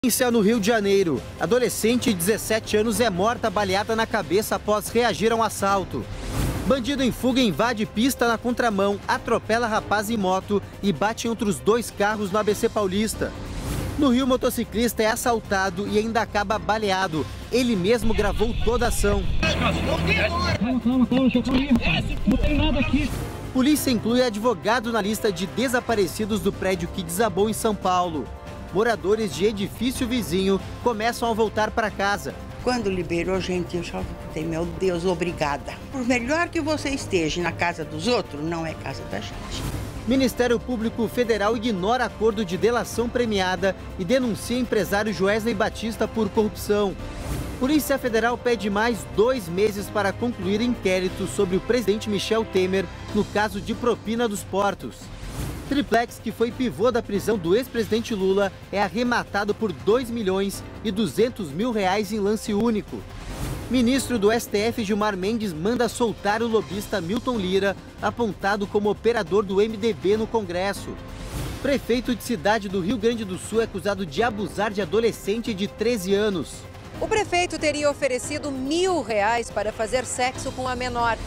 No Rio de Janeiro, adolescente de 17 anos é morta baleada na cabeça após reagir a um assalto. Bandido em fuga invade pista na contramão, atropela rapaz em moto e bate em outros 2 carros no ABC Paulista. No Rio, motociclista é assaltado e ainda acaba baleado. Ele mesmo gravou toda a ação. Calma, não tem nada aqui. Polícia inclui advogado na lista de desaparecidos do prédio que desabou em São Paulo. Moradores de edifício vizinho começam a voltar para casa. Quando liberou, gente, eu só falei, meu Deus, obrigada. Por melhor que você esteja na casa dos outros, não é casa da gente. Ministério Público Federal ignora acordo de delação premiada e denuncia empresário Joesley Batista por corrupção. Polícia Federal pede mais 2 meses para concluir inquérito sobre o presidente Michel Temer no caso de propina dos portos. Triplex, que foi pivô da prisão do ex-presidente Lula, é arrematado por R$2.200.000 em lance único. Ministro do STF Gilmar Mendes manda soltar o lobista Milton Lira, apontado como operador do MDB no Congresso. Prefeito de cidade do Rio Grande do Sul é acusado de abusar de adolescente de 13 anos. O prefeito teria oferecido R$1.000 para fazer sexo com a menor.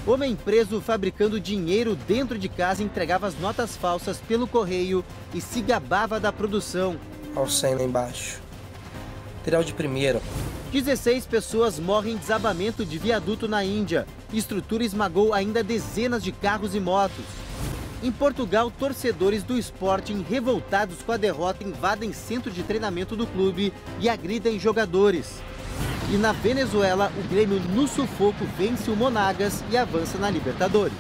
Homem preso fabricando dinheiro dentro de casa entregava as notas falsas pelo correio e se gabava da produção. Olha o 100 lá embaixo. Material de primeira. 16 pessoas morrem em desabamento de viaduto na Índia. Estrutura esmagou ainda dezenas de carros e motos. Em Portugal, torcedores do Sporting revoltados com a derrota invadem centro de treinamento do clube e agridem jogadores. E na Venezuela, o Grêmio no sufoco vence o Monagas e avança na Libertadores.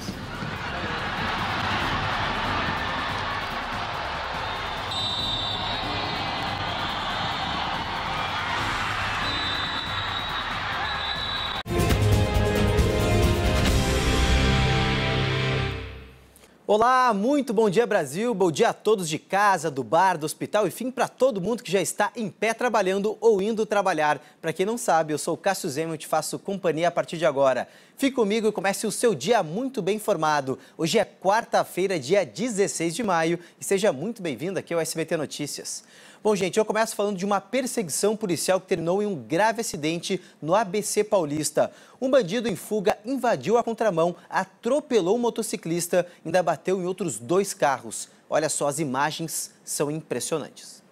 Olá, muito bom dia Brasil, bom dia a todos de casa, do bar, do hospital, enfim, para todo mundo que já está em pé trabalhando ou indo trabalhar. Para quem não sabe, eu sou o Cássio Zema e te faço companhia a partir de agora. Fique comigo e comece o seu dia muito bem informado. Hoje é quarta-feira, dia 16 de maio e seja muito bem-vindo aqui ao SBT Notícias. Bom, gente, eu começo falando de uma perseguição policial que terminou em um grave acidente no ABC Paulista. Um bandido em fuga invadiu a contramão, atropelou um motociclista e ainda bateu em outros 2 carros. Olha só, as imagens são impressionantes.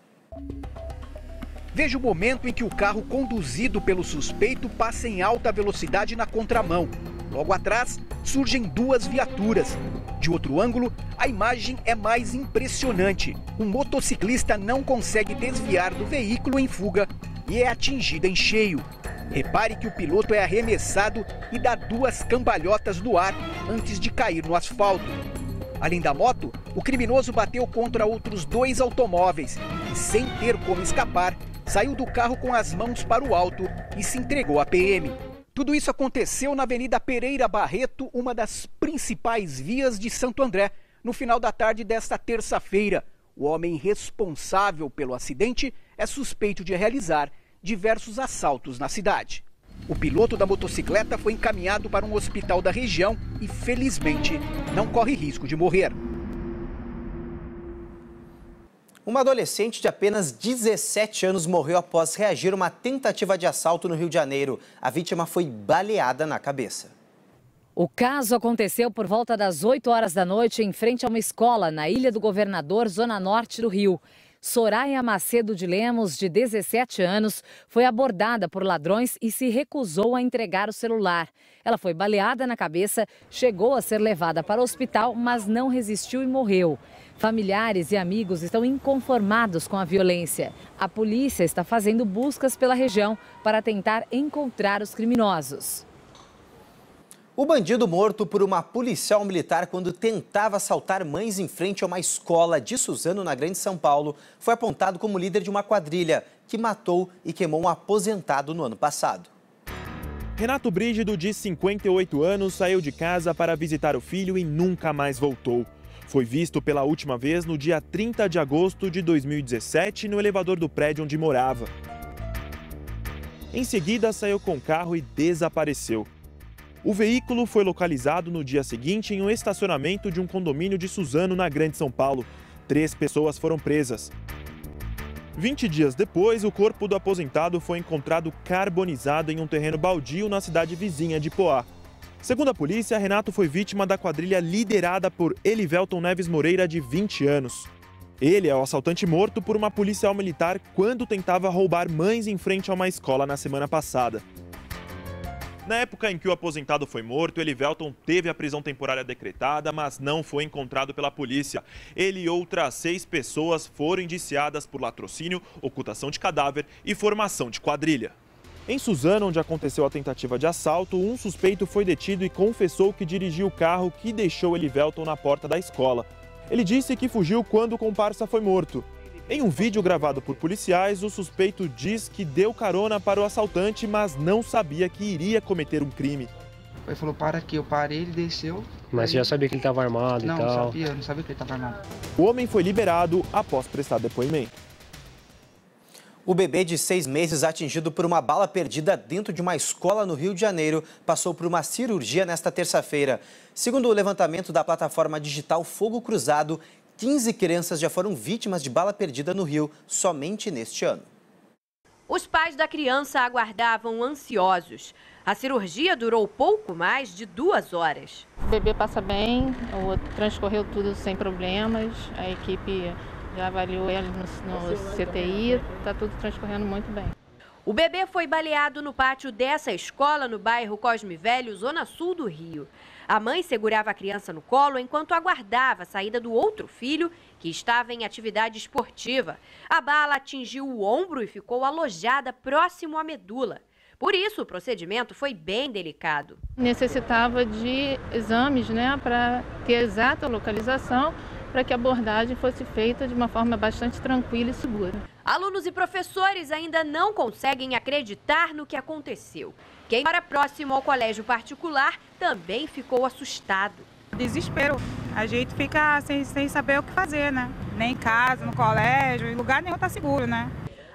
Veja o momento em que o carro conduzido pelo suspeito passa em alta velocidade na contramão. Logo atrás, surgem 2 viaturas. De outro ângulo, a imagem é mais impressionante. O motociclista não consegue desviar do veículo em fuga e é atingido em cheio. Repare que o piloto é arremessado e dá 2 cambalhotas no ar antes de cair no asfalto. Além da moto, o criminoso bateu contra outros 2 automóveis e, sem ter como escapar, saiu do carro com as mãos para o alto e se entregou à PM. Tudo isso aconteceu na Avenida Pereira Barreto, uma das principais vias de Santo André, no final da tarde desta terça-feira. O homem responsável pelo acidente é suspeito de realizar diversos assaltos na cidade. O piloto da motocicleta foi encaminhado para um hospital da região e, felizmente, não corre risco de morrer. Uma adolescente de apenas 17 anos morreu após reagir a uma tentativa de assalto no Rio de Janeiro. A vítima foi baleada na cabeça. O caso aconteceu por volta das 8 horas da noite em frente a uma escola na Ilha do Governador, zona norte do Rio. Soraya Macedo de Lemos, de 17 anos, foi abordada por ladrões e se recusou a entregar o celular. Ela foi baleada na cabeça, chegou a ser levada para o hospital, mas não resistiu e morreu. Familiares e amigos estão inconformados com a violência. A polícia está fazendo buscas pela região para tentar encontrar os criminosos. O bandido morto por uma policial militar quando tentava assaltar mães em frente a uma escola de Suzano, na Grande São Paulo, foi apontado como líder de uma quadrilha que matou e queimou um aposentado no ano passado. Renato Brígido, de 58 anos, saiu de casa para visitar o filho e nunca mais voltou. Foi visto pela última vez no dia 30 de agosto de 2017 no elevador do prédio onde morava. Em seguida, saiu com o carro e desapareceu. O veículo foi localizado no dia seguinte em um estacionamento de um condomínio de Suzano, na Grande São Paulo. 3 pessoas foram presas. 20 dias depois, o corpo do aposentado foi encontrado carbonizado em um terreno baldio na cidade vizinha de Poá. Segundo a polícia, Renato foi vítima da quadrilha liderada por Elivelton Neves Moreira, de 20 anos. Ele é o assaltante morto por uma policial militar quando tentava roubar mães em frente a uma escola na semana passada. Na época em que o aposentado foi morto, Elivelton teve a prisão temporária decretada, mas não foi encontrado pela polícia. Ele e outras 6 pessoas foram indiciadas por latrocínio, ocultação de cadáver e formação de quadrilha. Em Suzano, onde aconteceu a tentativa de assalto, um suspeito foi detido e confessou que dirigiu o carro que deixou Elivelton na porta da escola. Ele disse que fugiu quando o comparsa foi morto. Em um vídeo gravado por policiais, o suspeito diz que deu carona para o assaltante, mas não sabia que iria cometer um crime. Ele falou, para aqui, eu parei, ele desceu. Mas você já sabia que ele estava armado e tal? Não sabia que ele estava armado. O homem foi liberado após prestar depoimento. O bebê de 6 meses atingido por uma bala perdida dentro de uma escola no Rio de Janeiro passou por uma cirurgia nesta terça-feira. Segundo o levantamento da plataforma digital Fogo Cruzado, 15 crianças já foram vítimas de bala perdida no Rio somente neste ano. Os pais da criança aguardavam ansiosos. A cirurgia durou pouco mais de 2 horas. O bebê passa bem, transcorreu tudo sem problemas, a equipe já avaliou ele no CTI, está tudo transcorrendo muito bem. O bebê foi baleado no pátio dessa escola no bairro Cosme Velho, zona sul do Rio. A mãe segurava a criança no colo enquanto aguardava a saída do outro filho, que estava em atividade esportiva. A bala atingiu o ombro e ficou alojada próximo à medula. Por isso, o procedimento foi bem delicado. Necessitava de exames, para ter a exata localização, para que a abordagem fosse feita de uma forma bastante tranquila e segura. Alunos e professores ainda não conseguem acreditar no que aconteceu. Quem mora próximo ao colégio particular também ficou assustado. Desespero. A gente fica sem saber o que fazer, Nem em casa, no colégio, em lugar nenhum está seguro,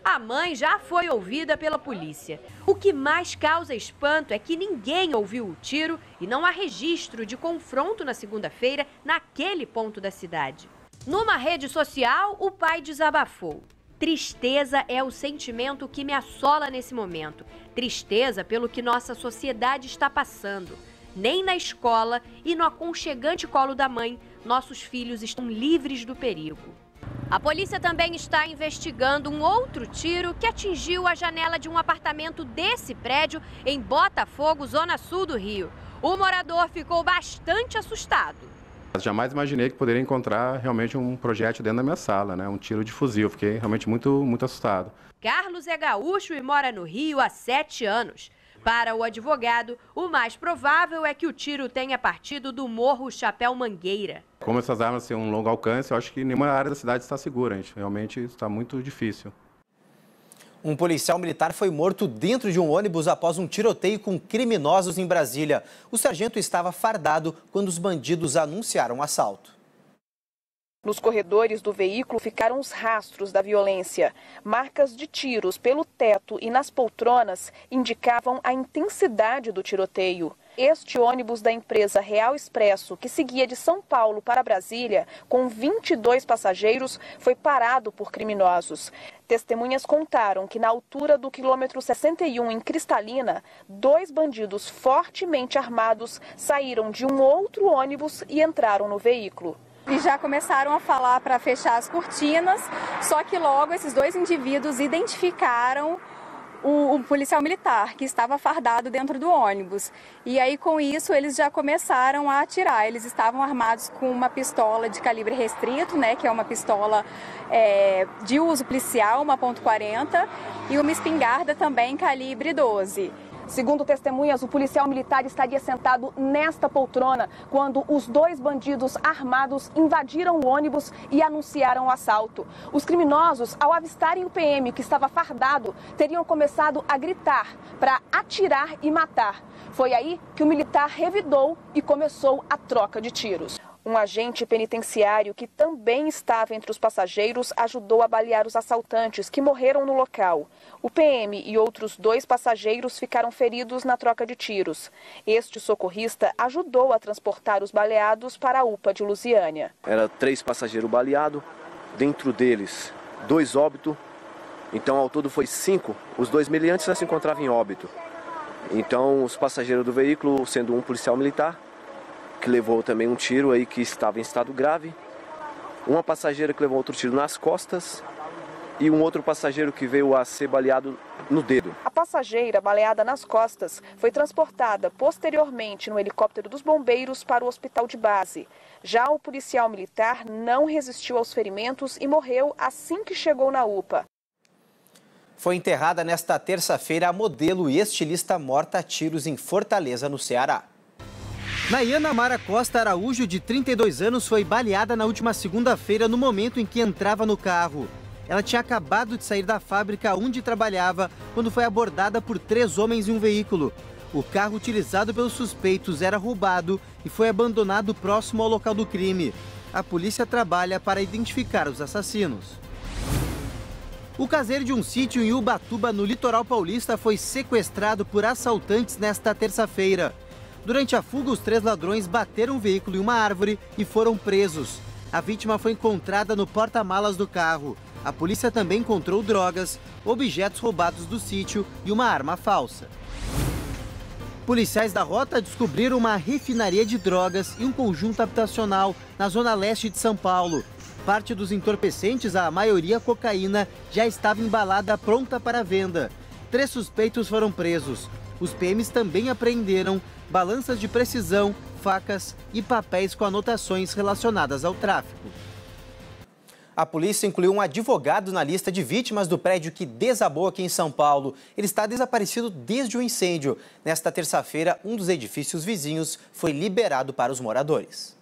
A mãe já foi ouvida pela polícia. O que mais causa espanto é que ninguém ouviu o tiro e não há registro de confronto na segunda-feira naquele ponto da cidade. Numa rede social, o pai desabafou. Tristeza é o sentimento que me assola nesse momento. Tristeza pelo que nossa sociedade está passando. Nem na escola e no aconchegante colo da mãe, nossos filhos estão livres do perigo. A polícia também está investigando um outro tiro que atingiu a janela de um apartamento desse prédio em Botafogo, zona sul do Rio. O morador ficou bastante assustado. Jamais imaginei que poderia encontrar realmente um projétil dentro da minha sala, um tiro de fuzil. Fiquei realmente muito assustado. Carlos é gaúcho e mora no Rio há 7 anos. Para o advogado, o mais provável é que o tiro tenha partido do Morro Chapéu Mangueira. Como essas armas têm um longo alcance, eu acho que nenhuma área da cidade está segura. Realmente está muito difícil. Um policial militar foi morto dentro de um ônibus após um tiroteio com criminosos em Brasília. O sargento estava fardado quando os bandidos anunciaram o assalto. Nos corredores do veículo ficaram os rastros da violência. Marcas de tiros pelo teto e nas poltronas indicavam a intensidade do tiroteio. Este ônibus da empresa Real Expresso, que seguia de São Paulo para Brasília, com 22 passageiros, foi parado por criminosos. Testemunhas contaram que na altura do quilômetro 61, em Cristalina, 2 bandidos fortemente armados saíram de um outro ônibus e entraram no veículo. E já começaram a falar para fechar as cortinas, só que logo esses 2 indivíduos identificaram o policial militar que estava fardado dentro do ônibus. E aí, com isso, eles já começaram a atirar. Eles estavam armados com uma pistola de calibre restrito, que é uma pistola de uso policial, uma .40, e uma espingarda também calibre 12. Segundo testemunhas, o policial militar estaria sentado nesta poltrona quando os 2 bandidos armados invadiram o ônibus e anunciaram o assalto. Os criminosos, ao avistarem o PM que estava fardado, teriam começado a gritar para atirar e matar. Foi aí que o militar revidou e começou a troca de tiros. Um agente penitenciário que também estava entre os passageiros ajudou a balear os assaltantes que morreram no local. O PM e outros 2 passageiros ficaram feridos na troca de tiros. Este socorrista ajudou a transportar os baleados para a UPA de Lusiânia. Era 3 passageiros baleados, dentro deles 2 óbitos Então, ao todo foi 5. Os 2 meliantes já se encontravam em óbito. Então, os passageiros do veículo, sendo um policial militar, que levou também um tiro aí que estava em estado grave, uma passageira que levou outro tiro nas costas e um outro passageiro que veio a ser baleado no dedo. A passageira, baleada nas costas, foi transportada posteriormente no helicóptero dos bombeiros para o hospital de base. Já o policial militar não resistiu aos ferimentos e morreu assim que chegou na UPA. Foi enterrada nesta terça-feira a modelo e estilista morta a tiros em Fortaleza, no Ceará. Nayana Mara Costa Araújo, de 32 anos, foi baleada na última segunda-feira no momento em que entrava no carro. Ela tinha acabado de sair da fábrica onde trabalhava quando foi abordada por 3 homens em um veículo. O carro utilizado pelos suspeitos era roubado e foi abandonado próximo ao local do crime. A polícia trabalha para identificar os assassinos. O caseiro de um sítio em Ubatuba, no litoral paulista, foi sequestrado por assaltantes nesta terça-feira. Durante a fuga, os 3 ladrões bateram um veículo em uma árvore e foram presos. A vítima foi encontrada no porta-malas do carro. A polícia também encontrou drogas, objetos roubados do sítio e uma arma falsa. Policiais da Rota descobriram uma refinaria de drogas e um conjunto habitacional na zona leste de São Paulo. Parte dos entorpecentes, a maioria cocaína, já estava embalada pronta para venda. 3 suspeitos foram presos. Os PMs também apreenderam balanças de precisão, facas e papéis com anotações relacionadas ao tráfico. A polícia incluiu um advogado na lista de vítimas do prédio que desabou aqui em São Paulo. Ele está desaparecido desde o incêndio. Nesta terça-feira, um dos edifícios vizinhos foi liberado para os moradores.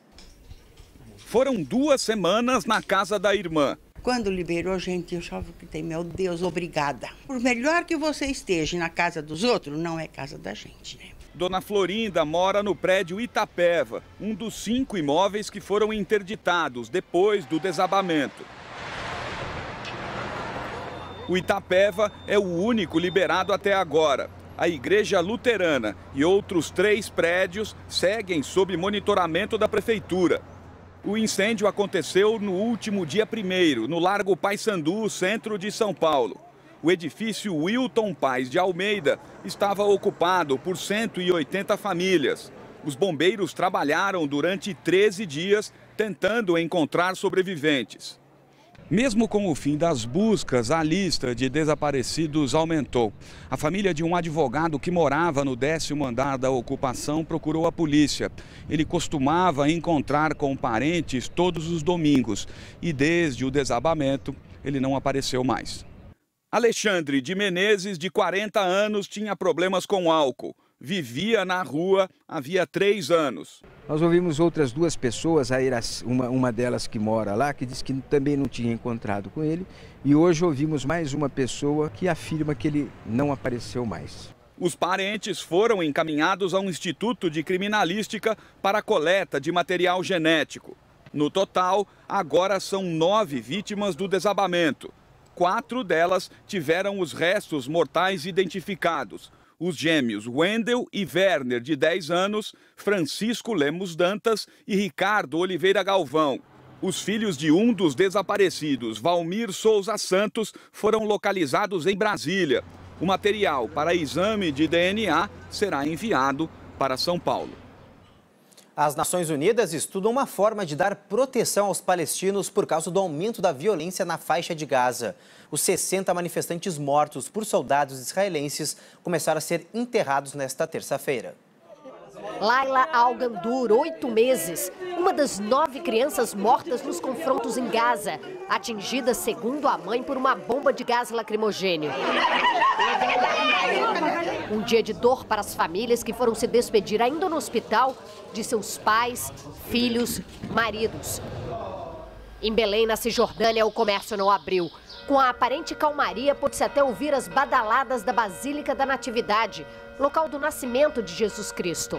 Foram 2 semanas na casa da irmã. Quando liberou, gente, eu só gritei, meu Deus, obrigada. Por melhor que você esteja na casa dos outros, não é casa da gente, né? Dona Florinda mora no prédio Itapeva, um dos 5 imóveis que foram interditados depois do desabamento. O Itapeva é o único liberado até agora. A Igreja Luterana e outros 3 prédios seguem sob monitoramento da Prefeitura. O incêndio aconteceu no último dia 1º, no Largo Paissandu, centro de São Paulo. O edifício Wilton Paz de Almeida estava ocupado por 180 famílias. Os bombeiros trabalharam durante 13 dias tentando encontrar sobreviventes. Mesmo com o fim das buscas, a lista de desaparecidos aumentou. A família de um advogado que morava no 10º andar da ocupação procurou a polícia. Ele costumava encontrar com parentes todos os domingos e desde o desabamento ele não apareceu mais. Alexandre de Menezes, de 40 anos, tinha problemas com álcool. Vivia na rua havia 3 anos. Nós ouvimos outras 2 pessoas, uma delas que mora lá, que disse que também não tinha encontrado com ele. E hoje ouvimos mais uma pessoa que afirma que ele não apareceu mais. Os parentes foram encaminhados a um instituto de criminalística para a coleta de material genético. No total, agora são 9 vítimas do desabamento. 4 delas tiveram os restos mortais identificados. Os gêmeos Wendel e Werner, de 10 anos, Francisco Lemos Dantas e Ricardo Oliveira Galvão. Os filhos de um dos desaparecidos, Valmir Souza Santos, foram localizados em Brasília. O material para exame de DNA será enviado para São Paulo. As Nações Unidas estudam uma forma de dar proteção aos palestinos por causa do aumento da violência na faixa de Gaza. Os 60 manifestantes mortos por soldados israelenses começaram a ser enterrados nesta terça-feira. Laila Al-Gandur, 8 meses, uma das 9 crianças mortas nos confrontos em Gaza, atingida, segundo a mãe, por uma bomba de gás lacrimogêneo. Um dia de dor para as famílias que foram se despedir ainda no hospital de seus pais, filhos, maridos. Em Belém, na Cisjordânia, o comércio não abriu. Com a aparente calmaria, pôde-se até ouvir as badaladas da Basílica da Natividade, local do nascimento de Jesus Cristo.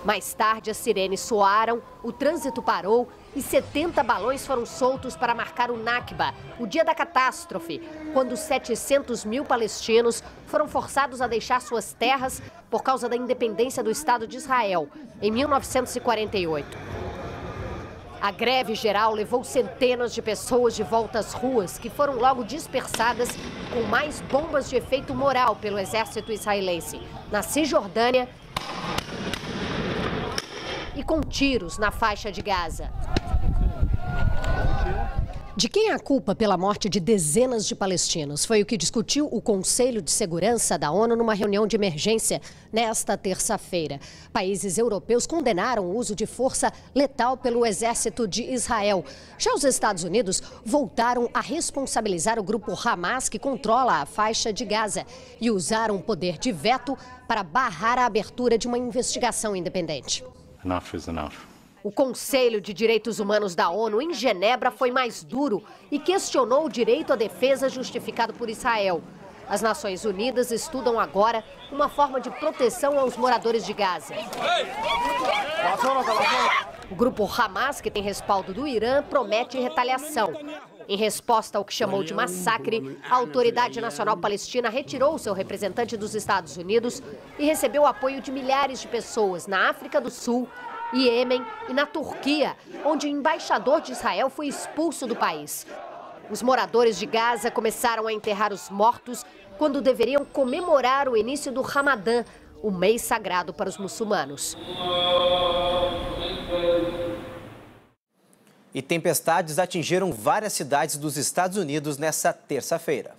Mais tarde, as sirenes soaram, o trânsito parou e 70 balões foram soltos para marcar o Nakba, o dia da catástrofe, quando 700 mil palestinos foram forçados a deixar suas terras por causa da independência do Estado de Israel, em 1948. A greve geral levou centenas de pessoas de volta às ruas, que foram logo dispersadas com mais bombas de efeito moral pelo exército israelense na Cisjordânia e com tiros na faixa de Gaza. De quem é a culpa pela morte de dezenas de palestinos? Foi o que discutiu o Conselho de Segurança da ONU numa reunião de emergência nesta terça-feira. Países europeus condenaram o uso de força letal pelo exército de Israel. Já os Estados Unidos voltaram a responsabilizar o grupo Hamas, que controla a faixa de Gaza, e usaram o poder de veto para barrar a abertura de uma investigação independente. Enough is enough. O Conselho de Direitos Humanos da ONU em Genebra foi mais duro e questionou o direito à defesa justificado por Israel. As Nações Unidas estudam agora uma forma de proteção aos moradores de Gaza. O grupo Hamas, que tem respaldo do Irã, promete retaliação. Em resposta ao que chamou de massacre, a Autoridade Nacional Palestina retirou seu representante dos Estados Unidos e recebeu o apoio de milhares de pessoas na África do Sul, Iêmen e na Turquia, onde o embaixador de Israel foi expulso do país. Os moradores de Gaza começaram a enterrar os mortos quando deveriam comemorar o início do Ramadã, o mês sagrado para os muçulmanos. E tempestades atingiram várias cidades dos Estados Unidos nesta terça-feira.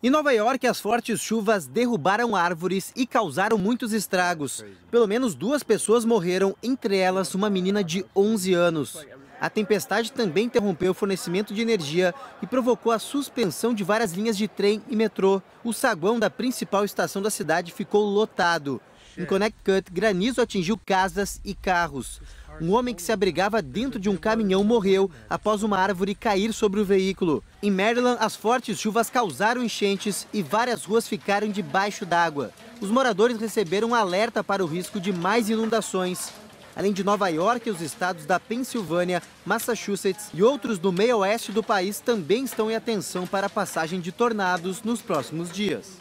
Em Nova York, as fortes chuvas derrubaram árvores e causaram muitos estragos. Pelo menos 2 pessoas morreram, entre elas uma menina de 11 anos. A tempestade também interrompeu o fornecimento de energia e provocou a suspensão de várias linhas de trem e metrô. O saguão da principal estação da cidade ficou lotado. Em Connecticut, granizo atingiu casas e carros. Um homem que se abrigava dentro de um caminhão morreu após uma árvore cair sobre o veículo. Em Maryland, as fortes chuvas causaram enchentes e várias ruas ficaram debaixo d'água. Os moradores receberam um alerta para o risco de mais inundações. Além de Nova York, os estados da Pensilvânia, Massachusetts e outros do meio oeste do país também estão em atenção para a passagem de tornados nos próximos dias.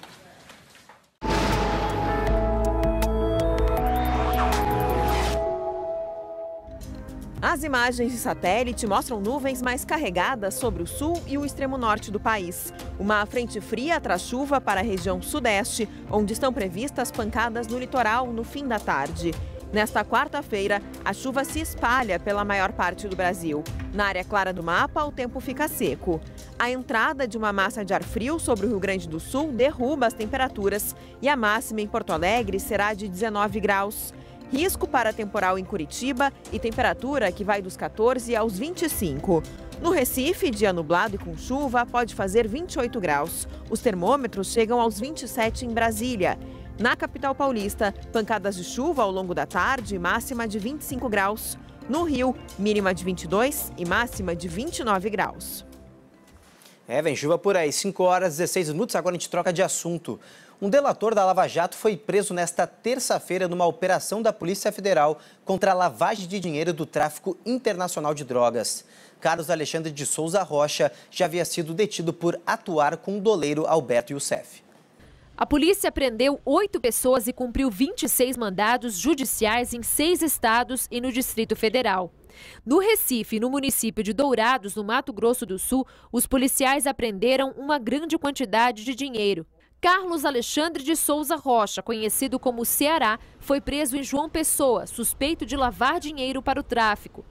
As imagens de satélite mostram nuvens mais carregadas sobre o sul e o extremo norte do país. Uma frente fria traz chuva para a região sudeste, onde estão previstas pancadas no litoral no fim da tarde. Nesta quarta-feira, a chuva se espalha pela maior parte do Brasil. Na área clara do mapa, o tempo fica seco. A entrada de uma massa de ar frio sobre o Rio Grande do Sul derruba as temperaturas e a máxima em Porto Alegre será de 19 graus. Risco para temporal em Curitiba e temperatura que vai dos 14 aos 25. No Recife, dia nublado e com chuva, pode fazer 28 graus. Os termômetros chegam aos 27 em Brasília. Na capital paulista, pancadas de chuva ao longo da tarde, máxima de 25 graus. No Rio, mínima de 22 e máxima de 29 graus. Vem chuva por aí, 5 horas e 16 minutos, agora a gente troca de assunto. Um delator da Lava Jato foi preso nesta terça-feira numa operação da Polícia Federal contra a lavagem de dinheiro do tráfico internacional de drogas. Carlos Alexandre de Souza Rocha já havia sido detido por atuar com o doleiro Alberto Youssef. A polícia prendeu 8 pessoas e cumpriu 26 mandados judiciais em 6 estados e no Distrito Federal. No Recife, no município de Dourados, no Mato Grosso do Sul, os policiais apreenderam uma grande quantidade de dinheiro. Carlos Alexandre de Souza Rocha, conhecido como Ceará, foi preso em João Pessoa, suspeito de lavar dinheiro para o tráfico.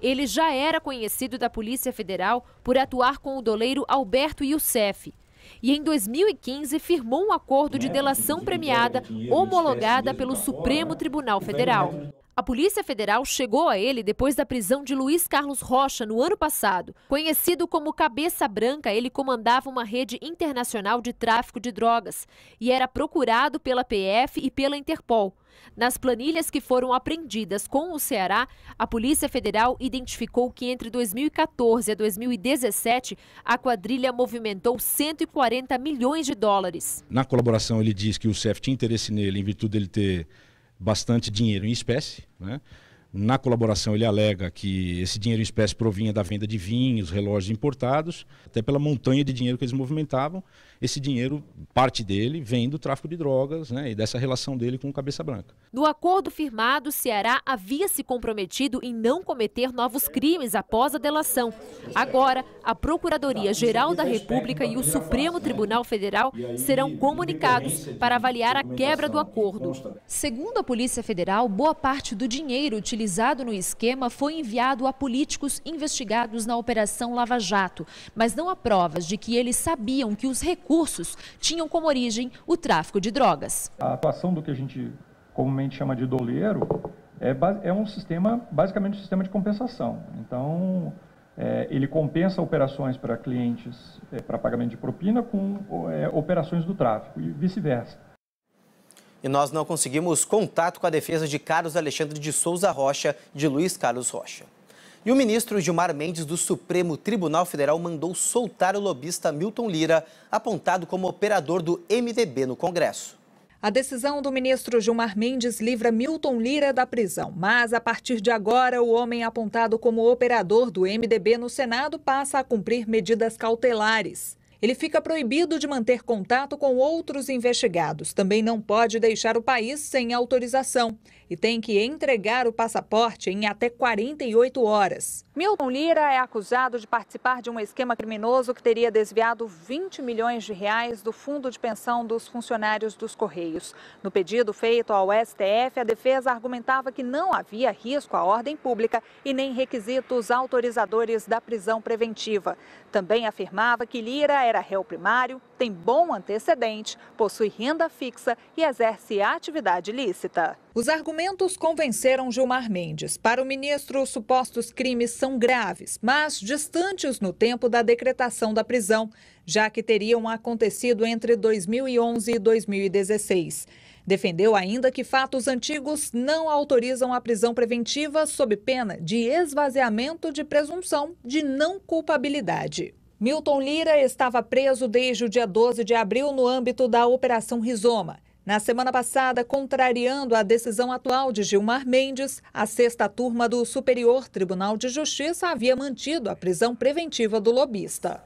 Ele já era conhecido da Polícia Federal por atuar com o doleiro Alberto Youssef. E em 2015 firmou um acordo de delação premiada homologada pelo Supremo Tribunal Federal. A Polícia Federal chegou a ele depois da prisão de Luiz Carlos Rocha no ano passado. Conhecido como Cabeça Branca, ele comandava uma rede internacional de tráfico de drogas e era procurado pela PF e pela Interpol. Nas planilhas que foram apreendidas com o Ceará, a Polícia Federal identificou que entre 2014 a 2017, a quadrilha movimentou 140 milhões de dólares. Na colaboração, ele diz que o CEF tinha interesse nele em virtude dele ter bastante dinheiro em espécie, né? Na colaboração ele alega que esse dinheiro em espécie provinha da venda de vinhos, relógios importados, até pela montanha de dinheiro que eles movimentavam. Esse dinheiro, parte dele, vem do tráfico de drogas, né, e dessa relação dele com o Cabeça Branca. No acordo firmado, Ceará havia se comprometido em não cometer novos crimes após a delação. Agora, a Procuradoria-Geral da República e o Supremo Tribunal Federal serão comunicados para avaliar a quebra do acordo. Segundo a Polícia Federal, boa parte do dinheiro utilizado no esquema foi enviado a políticos investigados na Operação Lava Jato, mas não há provas de que eles sabiam que os recursos tinham como origem o tráfico de drogas. A atuação do que a gente comumente chama de doleiro é um sistema, basicamente um sistema de compensação. Então, ele compensa operações para clientes para pagamento de propina com operações do tráfico e vice-versa. E nós não conseguimos contato com a defesa de Carlos Alexandre de Souza Rocha e de Luiz Carlos Rocha. E o ministro Gilmar Mendes do Supremo Tribunal Federal mandou soltar o lobista Milton Lira, apontado como operador do MDB no Congresso. A decisão do ministro Gilmar Mendes livra Milton Lira da prisão, mas a partir de agora o homem apontado como operador do MDB no Senado passa a cumprir medidas cautelares. Ele fica proibido de manter contato com outros investigados. Também não pode deixar o país sem autorização e tem que entregar o passaporte em até 48 horas. Milton Lira é acusado de participar de um esquema criminoso que teria desviado 20 milhões de reais do fundo de pensão dos funcionários dos Correios. No pedido feito ao STF, a defesa argumentava que não havia risco à ordem pública e nem requisitos autorizadores da prisão preventiva. Também afirmava que Lira era réu primário, tem bom antecedente, possui renda fixa e exerce atividade ilícita. Os argumentos convenceram Gilmar Mendes. Para o ministro, os supostos crimes são graves, mas distantes no tempo da decretação da prisão, já que teriam acontecido entre 2011 e 2016. Defendeu ainda que fatos antigos não autorizam a prisão preventiva sob pena de esvaziamento de presunção de não culpabilidade. Milton Lira estava preso desde o dia 12 de abril no âmbito da Operação Rizoma. Na semana passada, contrariando a decisão atual de Gilmar Mendes, a 6ª turma do Superior Tribunal de Justiça havia mantido a prisão preventiva do lobista.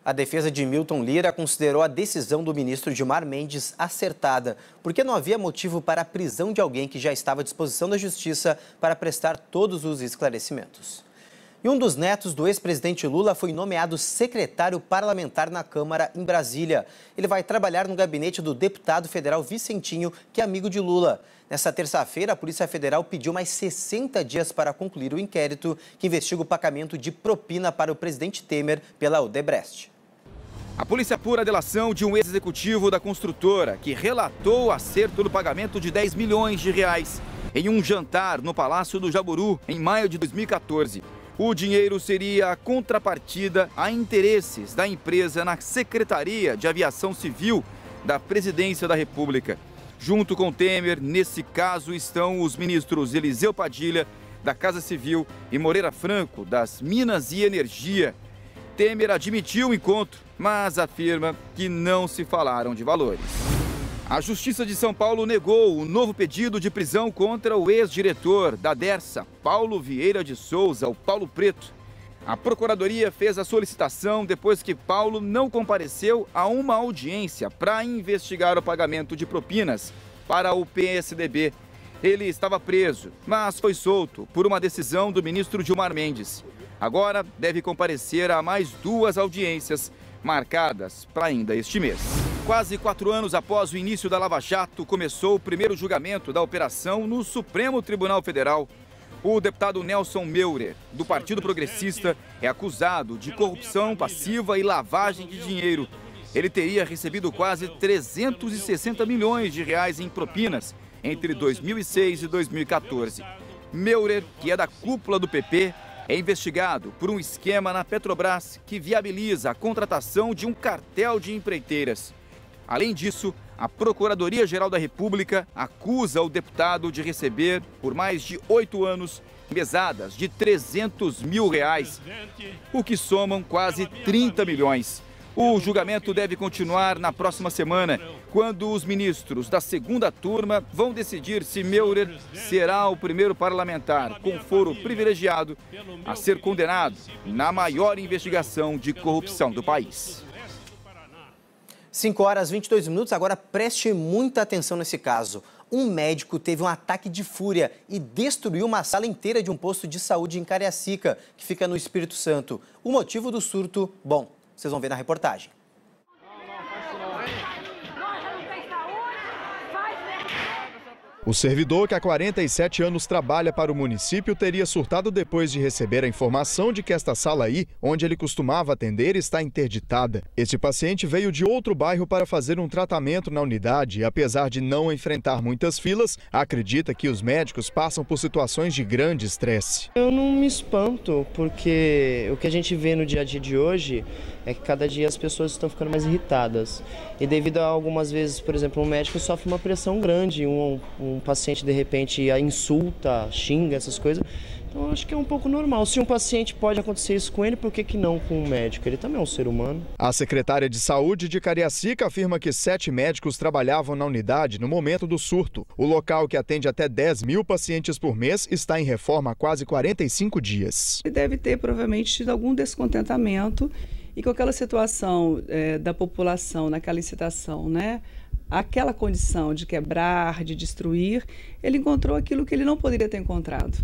A defesa de Milton Lira considerou a decisão do ministro Gilmar Mendes acertada, porque não havia motivo para a prisão de alguém que já estava à disposição da Justiça para prestar todos os esclarecimentos. E um dos netos do ex-presidente Lula foi nomeado secretário parlamentar na Câmara em Brasília. Ele vai trabalhar no gabinete do deputado federal Vicentinho, que é amigo de Lula. Nessa terça-feira, a Polícia Federal pediu mais 60 dias para concluir o inquérito que investiga o pagamento de propina para o presidente Temer pela Odebrecht. A polícia apura a delação de um ex-executivo da construtora que relatou o acerto do pagamento de 10 milhões de reais em um jantar no Palácio do Jaburu, em maio de 2014. O dinheiro seria a contrapartida a interesses da empresa na Secretaria de Aviação Civil da Presidência da República. Junto com Temer, nesse caso, estão os ministros Eliseu Padilha, da Casa Civil, e Moreira Franco, das Minas e Energia. Temer admitiu o encontro, mas afirma que não se falaram de valores. A Justiça de São Paulo negou o novo pedido de prisão contra o ex-diretor da Dersa, Paulo Vieira de Souza, o Paulo Preto. A Procuradoria fez a solicitação depois que Paulo não compareceu a uma audiência para investigar o pagamento de propinas para o PSDB. Ele estava preso, mas foi solto por uma decisão do ministro Gilmar Mendes. Agora deve comparecer a mais 2 audiências marcadas para ainda este mês. Quase 4 anos após o início da Lava Jato, começou o primeiro julgamento da operação no Supremo Tribunal Federal. O deputado Nelson Meurer, do Partido Progressista, é acusado de corrupção passiva e lavagem de dinheiro. Ele teria recebido quase 360 milhões de reais em propinas entre 2006 e 2014. Meurer, que é da cúpula do PP, é investigado por um esquema na Petrobras que viabiliza a contratação de um cartel de empreiteiras. Além disso, a Procuradoria-Geral da República acusa o deputado de receber, por mais de 8 anos, mesadas de 300 mil reais, o que somam quase 30 milhões. O julgamento deve continuar na próxima semana, quando os ministros da segunda turma vão decidir se Meurer será o primeiro parlamentar com foro privilegiado a ser condenado na maior investigação de corrupção do país. 5h22, agora preste muita atenção nesse caso. Um médico teve um ataque de fúria e destruiu uma sala inteira de um posto de saúde em Cariacica, que fica no Espírito Santo. O motivo do surto, bom, vocês vão ver na reportagem. O servidor, que há 47 anos trabalha para o município, teria surtado depois de receber a informação de que esta sala aí, onde ele costumava atender, está interditada. Este paciente veio de outro bairro para fazer um tratamento na unidade e, apesar de não enfrentar muitas filas, acredita que os médicos passam por situações de grande estresse. Eu não me espanto, porque o que a gente vê no dia a dia de hoje é que cada dia as pessoas estão ficando mais irritadas. E devido a algumas vezes, por exemplo, um médico sofre uma pressão grande, um paciente de repente a insulta, xinga, essas coisas. Então eu acho que é um pouco normal. Se um paciente pode acontecer isso com ele, por que não com um médico? Ele também é um ser humano. A secretária de Saúde de Cariacica afirma que 7 médicos trabalhavam na unidade no momento do surto. O local, que atende até 10 mil pacientes por mês, está em reforma há quase 45 dias. Ele deve ter provavelmente tido algum descontentamento e com aquela situação da população, naquela incitação, né? Aquela condição de quebrar, de destruir, ele encontrou aquilo que ele não poderia ter encontrado.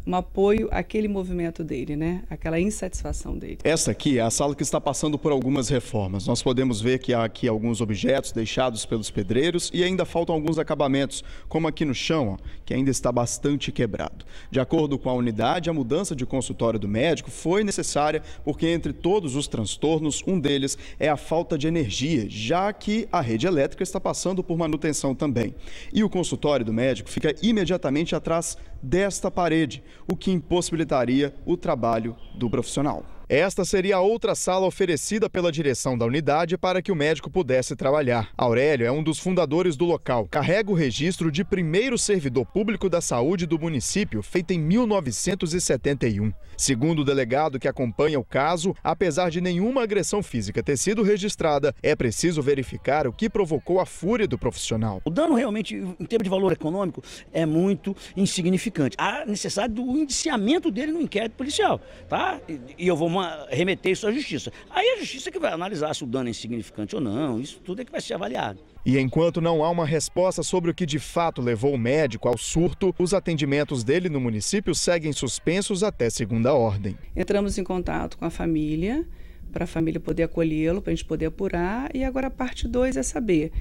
Um apoio àquele movimento dele, né? Aquela insatisfação dele. Essa aqui é a sala que está passando por algumas reformas. Nós podemos ver que há aqui alguns objetos deixados pelos pedreiros e ainda faltam alguns acabamentos, como aqui no chão, ó, que ainda está bastante quebrado. De acordo com a unidade, a mudança de consultório do médico foi necessária porque, entre todos os transtornos, um deles é a falta de energia, já que a rede elétrica está passando por manutenção também. E o consultório do médico fica imediatamente atrás desta parede, o que impossibilitaria o trabalho do profissional. Esta seria a outra sala oferecida pela direção da unidade para que o médico pudesse trabalhar. Aurélio é um dos fundadores do local. Carrega o registro de primeiro servidor público da saúde do município, feito em 1971. Segundo o delegado que acompanha o caso, apesar de nenhuma agressão física ter sido registrada, é preciso verificar o que provocou a fúria do profissional. O dano realmente, em termos de valor econômico, é muito insignificante. Há necessidade do indiciamento dele no inquérito policial, tá? E eu vou remeter isso à justiça. Aí a justiça que vai analisar se o dano é insignificante ou não, isso tudo é que vai ser avaliado. E enquanto não há uma resposta sobre o que de fato levou o médico ao surto, os atendimentos dele no município seguem suspensos até segunda ordem. Entramos em contato com a família, para a família poder acolhê-lo, para a gente poder apurar, e agora a parte 2 é saber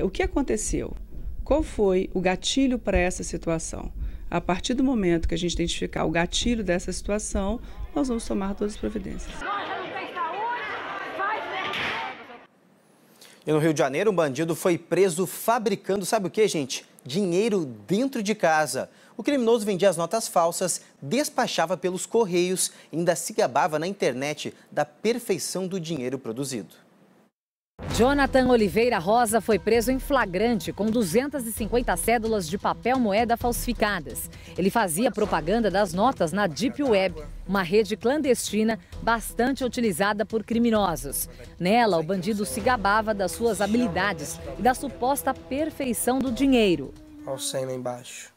o que aconteceu, qual foi o gatilho para essa situação. A partir do momento que a gente identificar o gatilho dessa situação, nós vamos tomar todas as providências. E no Rio de Janeiro, um bandido foi preso fabricando, sabe o que, gente? Dinheiro dentro de casa. O criminoso vendia as notas falsas, despachava pelos correios e ainda se gabava na internet da perfeição do dinheiro produzido. Jonathan Oliveira Rosa foi preso em flagrante com 250 cédulas de papel moeda falsificadas. Ele fazia propaganda das notas na Deep Web, uma rede clandestina bastante utilizada por criminosos. Nela, o bandido se gabava das suas habilidades e da suposta perfeição do dinheiro. Olha o 100 lá embaixo.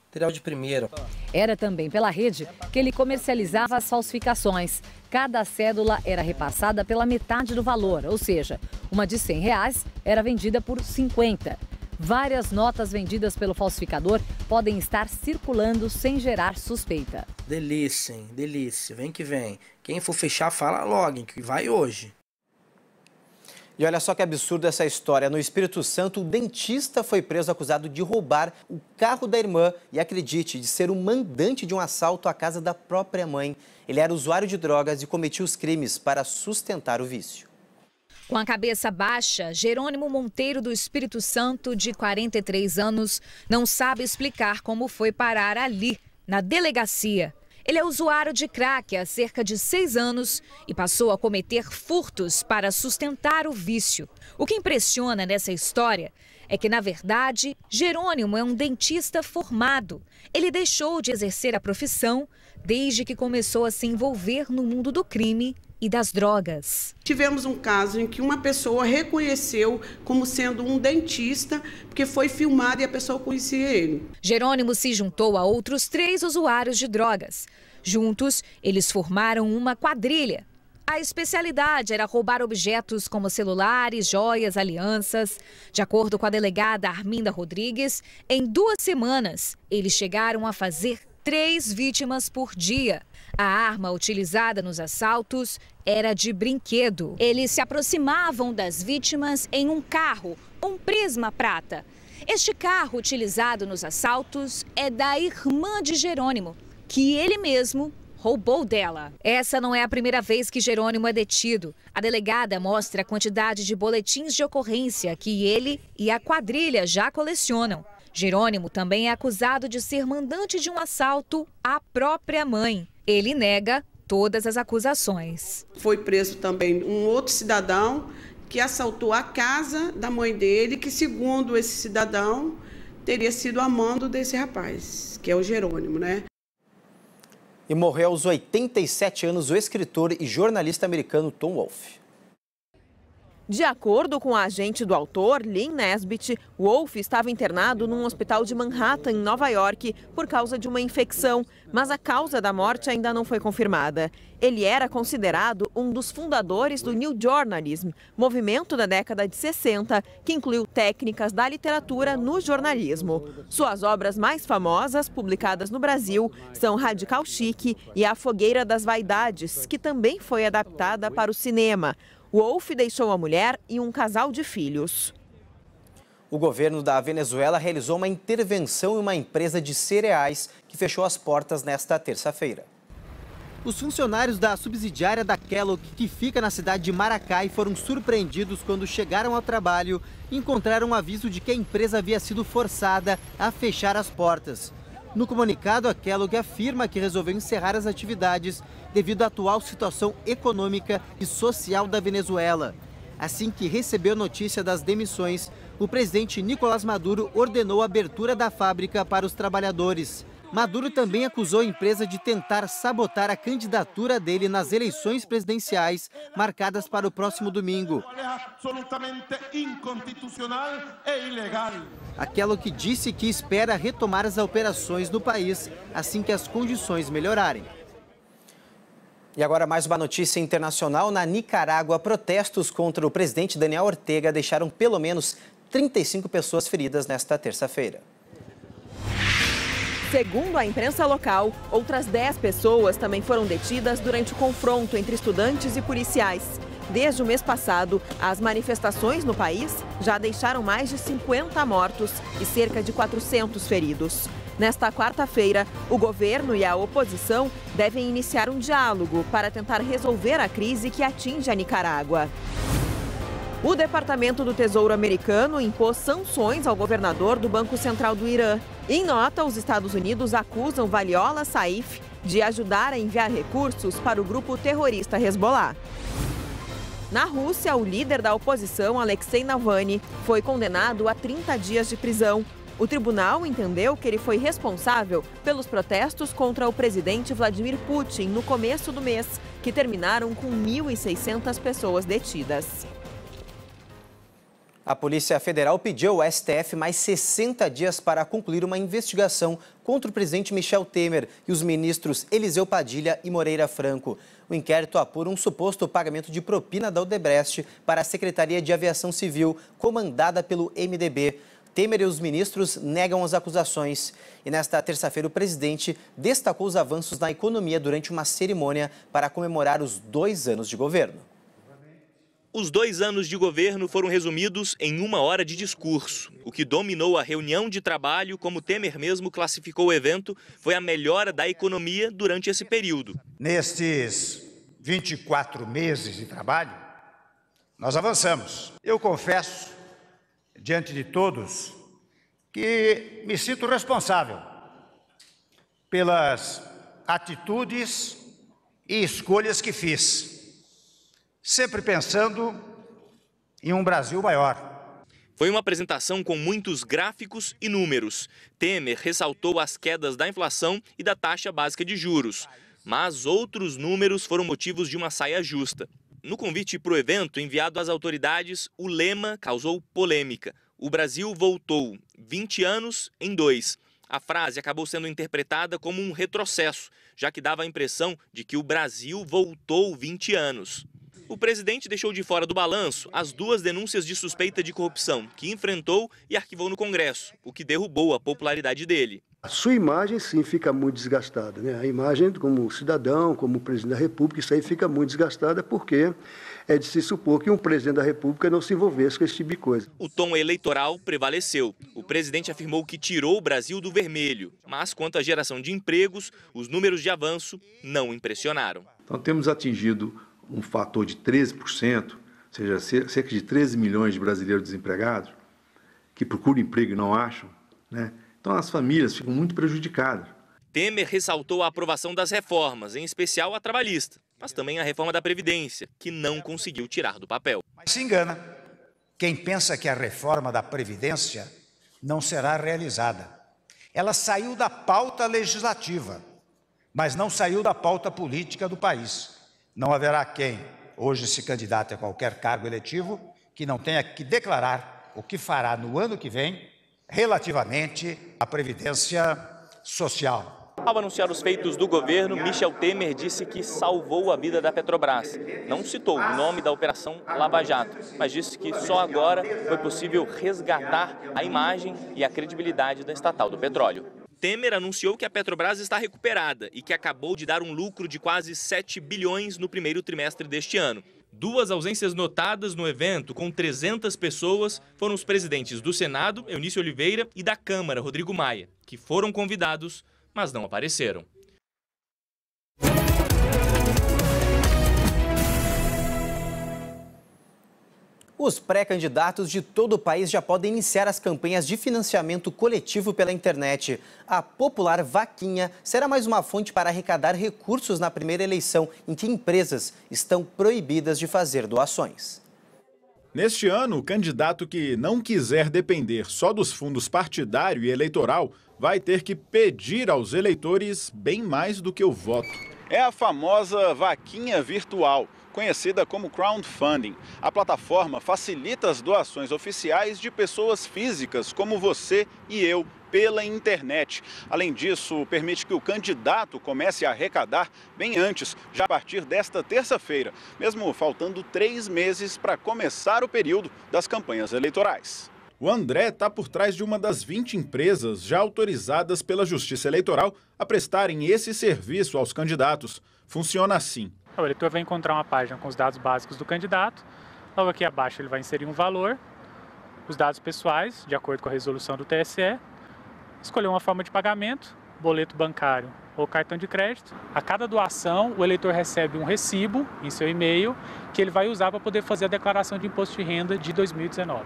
Material de primeiro. Era também pela rede que ele comercializava as falsificações. Cada cédula era repassada pela metade do valor, ou seja, uma de R$100 era vendida por 50. Várias notas vendidas pelo falsificador podem estar circulando sem gerar suspeita. Delícia, hein? Delícia. Vem que vem. Quem for fechar, fala logo, que vai hoje. E olha só que absurdo essa história. No Espírito Santo, o dentista foi preso acusado de roubar o carro da irmã e, acredite, de ser o mandante de um assalto à casa da própria mãe. Ele era usuário de drogas e cometia os crimes para sustentar o vício. Com a cabeça baixa, Jerônimo Monteiro do Espírito Santo, de 43 anos, não sabe explicar como foi parar ali, na delegacia. Ele é usuário de crack há cerca de 6 anos e passou a cometer furtos para sustentar o vício. O que impressiona nessa história é que, na verdade, Jerônimo é um dentista formado. Ele deixou de exercer a profissão desde que começou a se envolver no mundo do crime e das drogas. Tivemos um caso em que uma pessoa reconheceu como sendo um dentista, porque foi filmado e a pessoa conhecia ele. Jerônimo se juntou a outros 3 usuários de drogas. Juntos, eles formaram uma quadrilha. A especialidade era roubar objetos como celulares, joias, alianças. De acordo com a delegada Arminda Rodrigues, em 2 semanas, eles chegaram a fazer 3 vítimas por dia. A arma utilizada nos assaltos era de brinquedo. Eles se aproximavam das vítimas em um carro, um Prisma prata. Este carro utilizado nos assaltos é da irmã de Jerônimo, que ele mesmo roubou dela. Essa não é a primeira vez que Jerônimo é detido. A delegada mostra a quantidade de boletins de ocorrência que ele e a quadrilha já colecionam. Jerônimo também é acusado de ser mandante de um assalto à própria mãe. Ele nega todas as acusações. Foi preso também um outro cidadão que assaltou a casa da mãe dele, que segundo esse cidadão teria sido amando desse rapaz, que é o Jerônimo, né? E morreu aos 87 anos o escritor e jornalista americano Tom Wolfe. De acordo com a agente do autor, Lynn Nesbitt, Wolfe estava internado num hospital de Manhattan, em Nova York, por causa de uma infecção, mas a causa da morte ainda não foi confirmada. Ele era considerado um dos fundadores do New Journalism, movimento da década de 60, que incluiu técnicas da literatura no jornalismo. Suas obras mais famosas, publicadas no Brasil, são Radical Chic e A Fogueira das Vaidades, que também foi adaptada para o cinema. Wolfe deixou a mulher e um casal de filhos. O governo da Venezuela realizou uma intervenção em uma empresa de cereais que fechou as portas nesta terça-feira. Os funcionários da subsidiária da Kellogg, que fica na cidade de Maracay, foram surpreendidos quando chegaram ao trabalho e encontraram um aviso de que a empresa havia sido forçada a fechar as portas. No comunicado, a Kellogg afirma que resolveu encerrar as atividades devido à atual situação econômica e social da Venezuela. Assim que recebeu notícia das demissões, o presidente Nicolás Maduro ordenou a abertura da fábrica para os trabalhadores. Maduro também acusou a empresa de tentar sabotar a candidatura dele nas eleições presidenciais marcadas para o próximo domingo. A Kellogg disse que espera retomar as operações no país assim que as condições melhorarem. E agora mais uma notícia internacional. Na Nicarágua, protestos contra o presidente Daniel Ortega deixaram pelo menos 35 pessoas feridas nesta terça-feira. Segundo a imprensa local, outras 10 pessoas também foram detidas durante o confronto entre estudantes e policiais. Desde o mês passado, as manifestações no país já deixaram mais de 50 mortos e cerca de 400 feridos. Nesta quarta-feira, o governo e a oposição devem iniciar um diálogo para tentar resolver a crise que atinge a Nicarágua. O Departamento do Tesouro americano impôs sanções ao governador do Banco Central do Irã. Em nota, os Estados Unidos acusam Valiola Saif de ajudar a enviar recursos para o grupo terrorista Hezbollah. Na Rússia, o líder da oposição, Alexei Navalny, foi condenado a 30 dias de prisão. O tribunal entendeu que ele foi responsável pelos protestos contra o presidente Vladimir Putin no começo do mês, que terminaram com 1.600 pessoas detidas. A Polícia Federal pediu ao STF mais 60 dias para concluir uma investigação contra o presidente Michel Temer e os ministros Eliseu Padilha e Moreira Franco. O inquérito apura um suposto pagamento de propina da Odebrecht para a Secretaria de Aviação Civil, comandada pelo MDB. Temer e os ministros negam as acusações. E nesta terça-feira, o presidente destacou os avanços na economia durante uma cerimônia para comemorar os 2 anos de governo. Os 2 anos de governo foram resumidos em 1 hora de discurso. O que dominou a reunião de trabalho, como Temer mesmo classificou o evento, foi a melhora da economia durante esse período. Nestes 24 meses de trabalho, nós avançamos. Eu confesso, diante de todos, que me sinto responsável pelas atitudes e escolhas que fiz, sempre pensando em um Brasil maior. Foi uma apresentação com muitos gráficos e números. Temer ressaltou as quedas da inflação e da taxa básica de juros. mas outros números foram motivos de uma saia justa. No convite para o evento enviado às autoridades, o lema causou polêmica. O Brasil voltou 20 anos em 2. A frase acabou sendo interpretada como um retrocesso, já que dava a impressão de que o Brasil voltou 20 anos. O presidente deixou de fora do balanço as 2 denúncias de suspeita de corrupção que enfrentou e arquivou no Congresso, o que derrubou a popularidade dele. A sua imagem, sim, fica muito desgastada, né? A imagem como cidadão, como presidente da República, isso aí fica muito desgastada porque é de se supor que um presidente da República não se envolvesse com esse tipo de coisa. O tom eleitoral prevaleceu. O presidente afirmou que tirou o Brasil do vermelho, mas quanto à geração de empregos, os números de avanço não impressionaram. Então temos atingido um fator de 13%, ou seja, cerca de 13 milhões de brasileiros desempregados, que procuram emprego e não acham, né? Então as famílias ficam muito prejudicadas. Temer ressaltou a aprovação das reformas, em especial a trabalhista, mas também a reforma da Previdência, que não conseguiu tirar do papel. Mas se engana quem pensa que a reforma da Previdência não será realizada. Ela saiu da pauta legislativa, mas não saiu da pauta política do país. Não haverá quem hoje se candidate a qualquer cargo eletivo que não tenha que declarar o que fará no ano que vem relativamente à Previdência Social. Ao anunciar os feitos do governo, Michel Temer disse que salvou a vida da Petrobras. Não citou o nome da Operação Lava Jato, mas disse que só agora foi possível resgatar a imagem e a credibilidade da estatal do petróleo. Temer anunciou que a Petrobras está recuperada e que acabou de dar um lucro de quase 7 bilhões no primeiro trimestre deste ano. 2 ausências notadas no evento, com 300 pessoas, foram os presidentes do Senado, Eunício Oliveira, e da Câmara, Rodrigo Maia, que foram convidados, mas não apareceram. Os pré-candidatos de todo o país já podem iniciar as campanhas de financiamento coletivo pela internet. A popular vaquinha será mais uma fonte para arrecadar recursos na primeira eleição, em que empresas estão proibidas de fazer doações. Neste ano, o candidato que não quiser depender só dos fundos partidário e eleitoral vai ter que pedir aos eleitores bem mais do que o voto. É a famosa vaquinha virtual, conhecida como crowdfunding. A plataforma facilita as doações oficiais de pessoas físicas como você e eu pela internet. Além disso, permite que o candidato comece a arrecadar bem antes, já a partir desta terça-feira, mesmo faltando 3 meses para começar o período das campanhas eleitorais. O André está por trás de uma das 20 empresas já autorizadas pela Justiça Eleitoral a prestarem esse serviço aos candidatos. Funciona assim. O eleitor vai encontrar uma página com os dados básicos do candidato. Logo aqui abaixo ele vai inserir um valor, os dados pessoais, de acordo com a resolução do TSE, escolher uma forma de pagamento, boleto bancário ou cartão de crédito. A cada doação, o eleitor recebe um recibo em seu e-mail que ele vai usar para poder fazer a declaração de imposto de renda de 2019.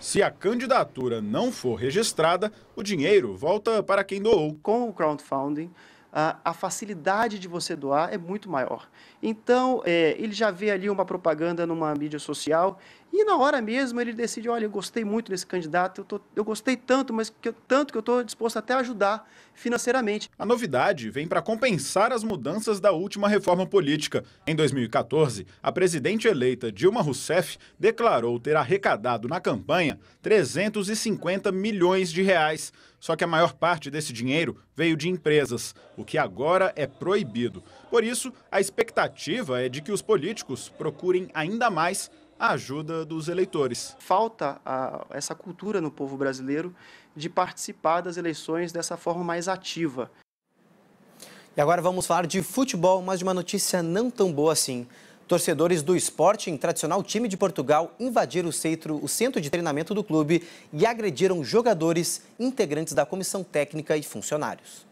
Se a candidatura não for registrada, o dinheiro volta para quem doou. Com o crowdfunding, a facilidade de você doar é muito maior. Então, ele já vê ali uma propaganda numa mídia social e na hora mesmo ele decide, olha, eu gostei muito desse candidato, eu gostei tanto, mas tanto que eu estou disposto até a ajudar financeiramente. A novidade vem para compensar as mudanças da última reforma política. Em 2014, a presidente eleita Dilma Rousseff declarou ter arrecadado na campanha 350 milhões de reais. Só que a maior parte desse dinheiro veio de empresas, o que agora é proibido. Por isso, a expectativa é de que os políticos procurem ainda mais a ajuda dos eleitores. Falta essa cultura no povo brasileiro de participar das eleições dessa forma mais ativa. E agora vamos falar de futebol, mas de uma notícia não tão boa assim. Torcedores do Sporting, tradicional time de Portugal, invadiram o centro de treinamento do clube e agrediram jogadores, integrantes da comissão técnica e funcionários.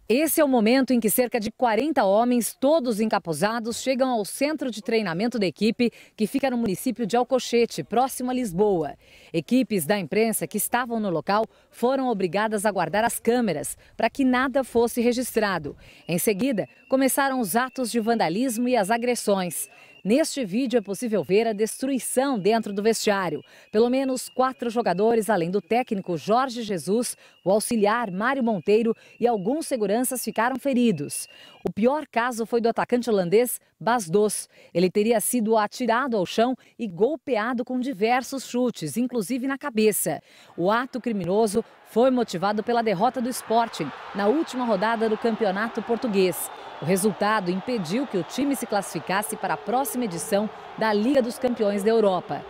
Esse é o momento em que cerca de 40 homens, todos encapuzados, chegam ao centro de treinamento da equipe, que fica no município de Alcochete, próximo a Lisboa. Equipes da imprensa que estavam no local foram obrigadas a guardar as câmeras para que nada fosse registrado. Em seguida, começaram os atos de vandalismo e as agressões. Neste vídeo é possível ver a destruição dentro do vestiário. Pelo menos 4 jogadores, além do técnico Jorge Jesus, o auxiliar Mário Monteiro e alguns seguranças ficaram feridos. O pior caso foi do atacante holandês Bas Dost. Ele teria sido atirado ao chão e golpeado com diversos chutes, inclusive na cabeça. O ato criminoso foi motivado pela derrota do Sporting na última rodada do Campeonato Português. O resultado impediu que o time se classificasse para a próxima edição da Liga dos Campeões da Europa.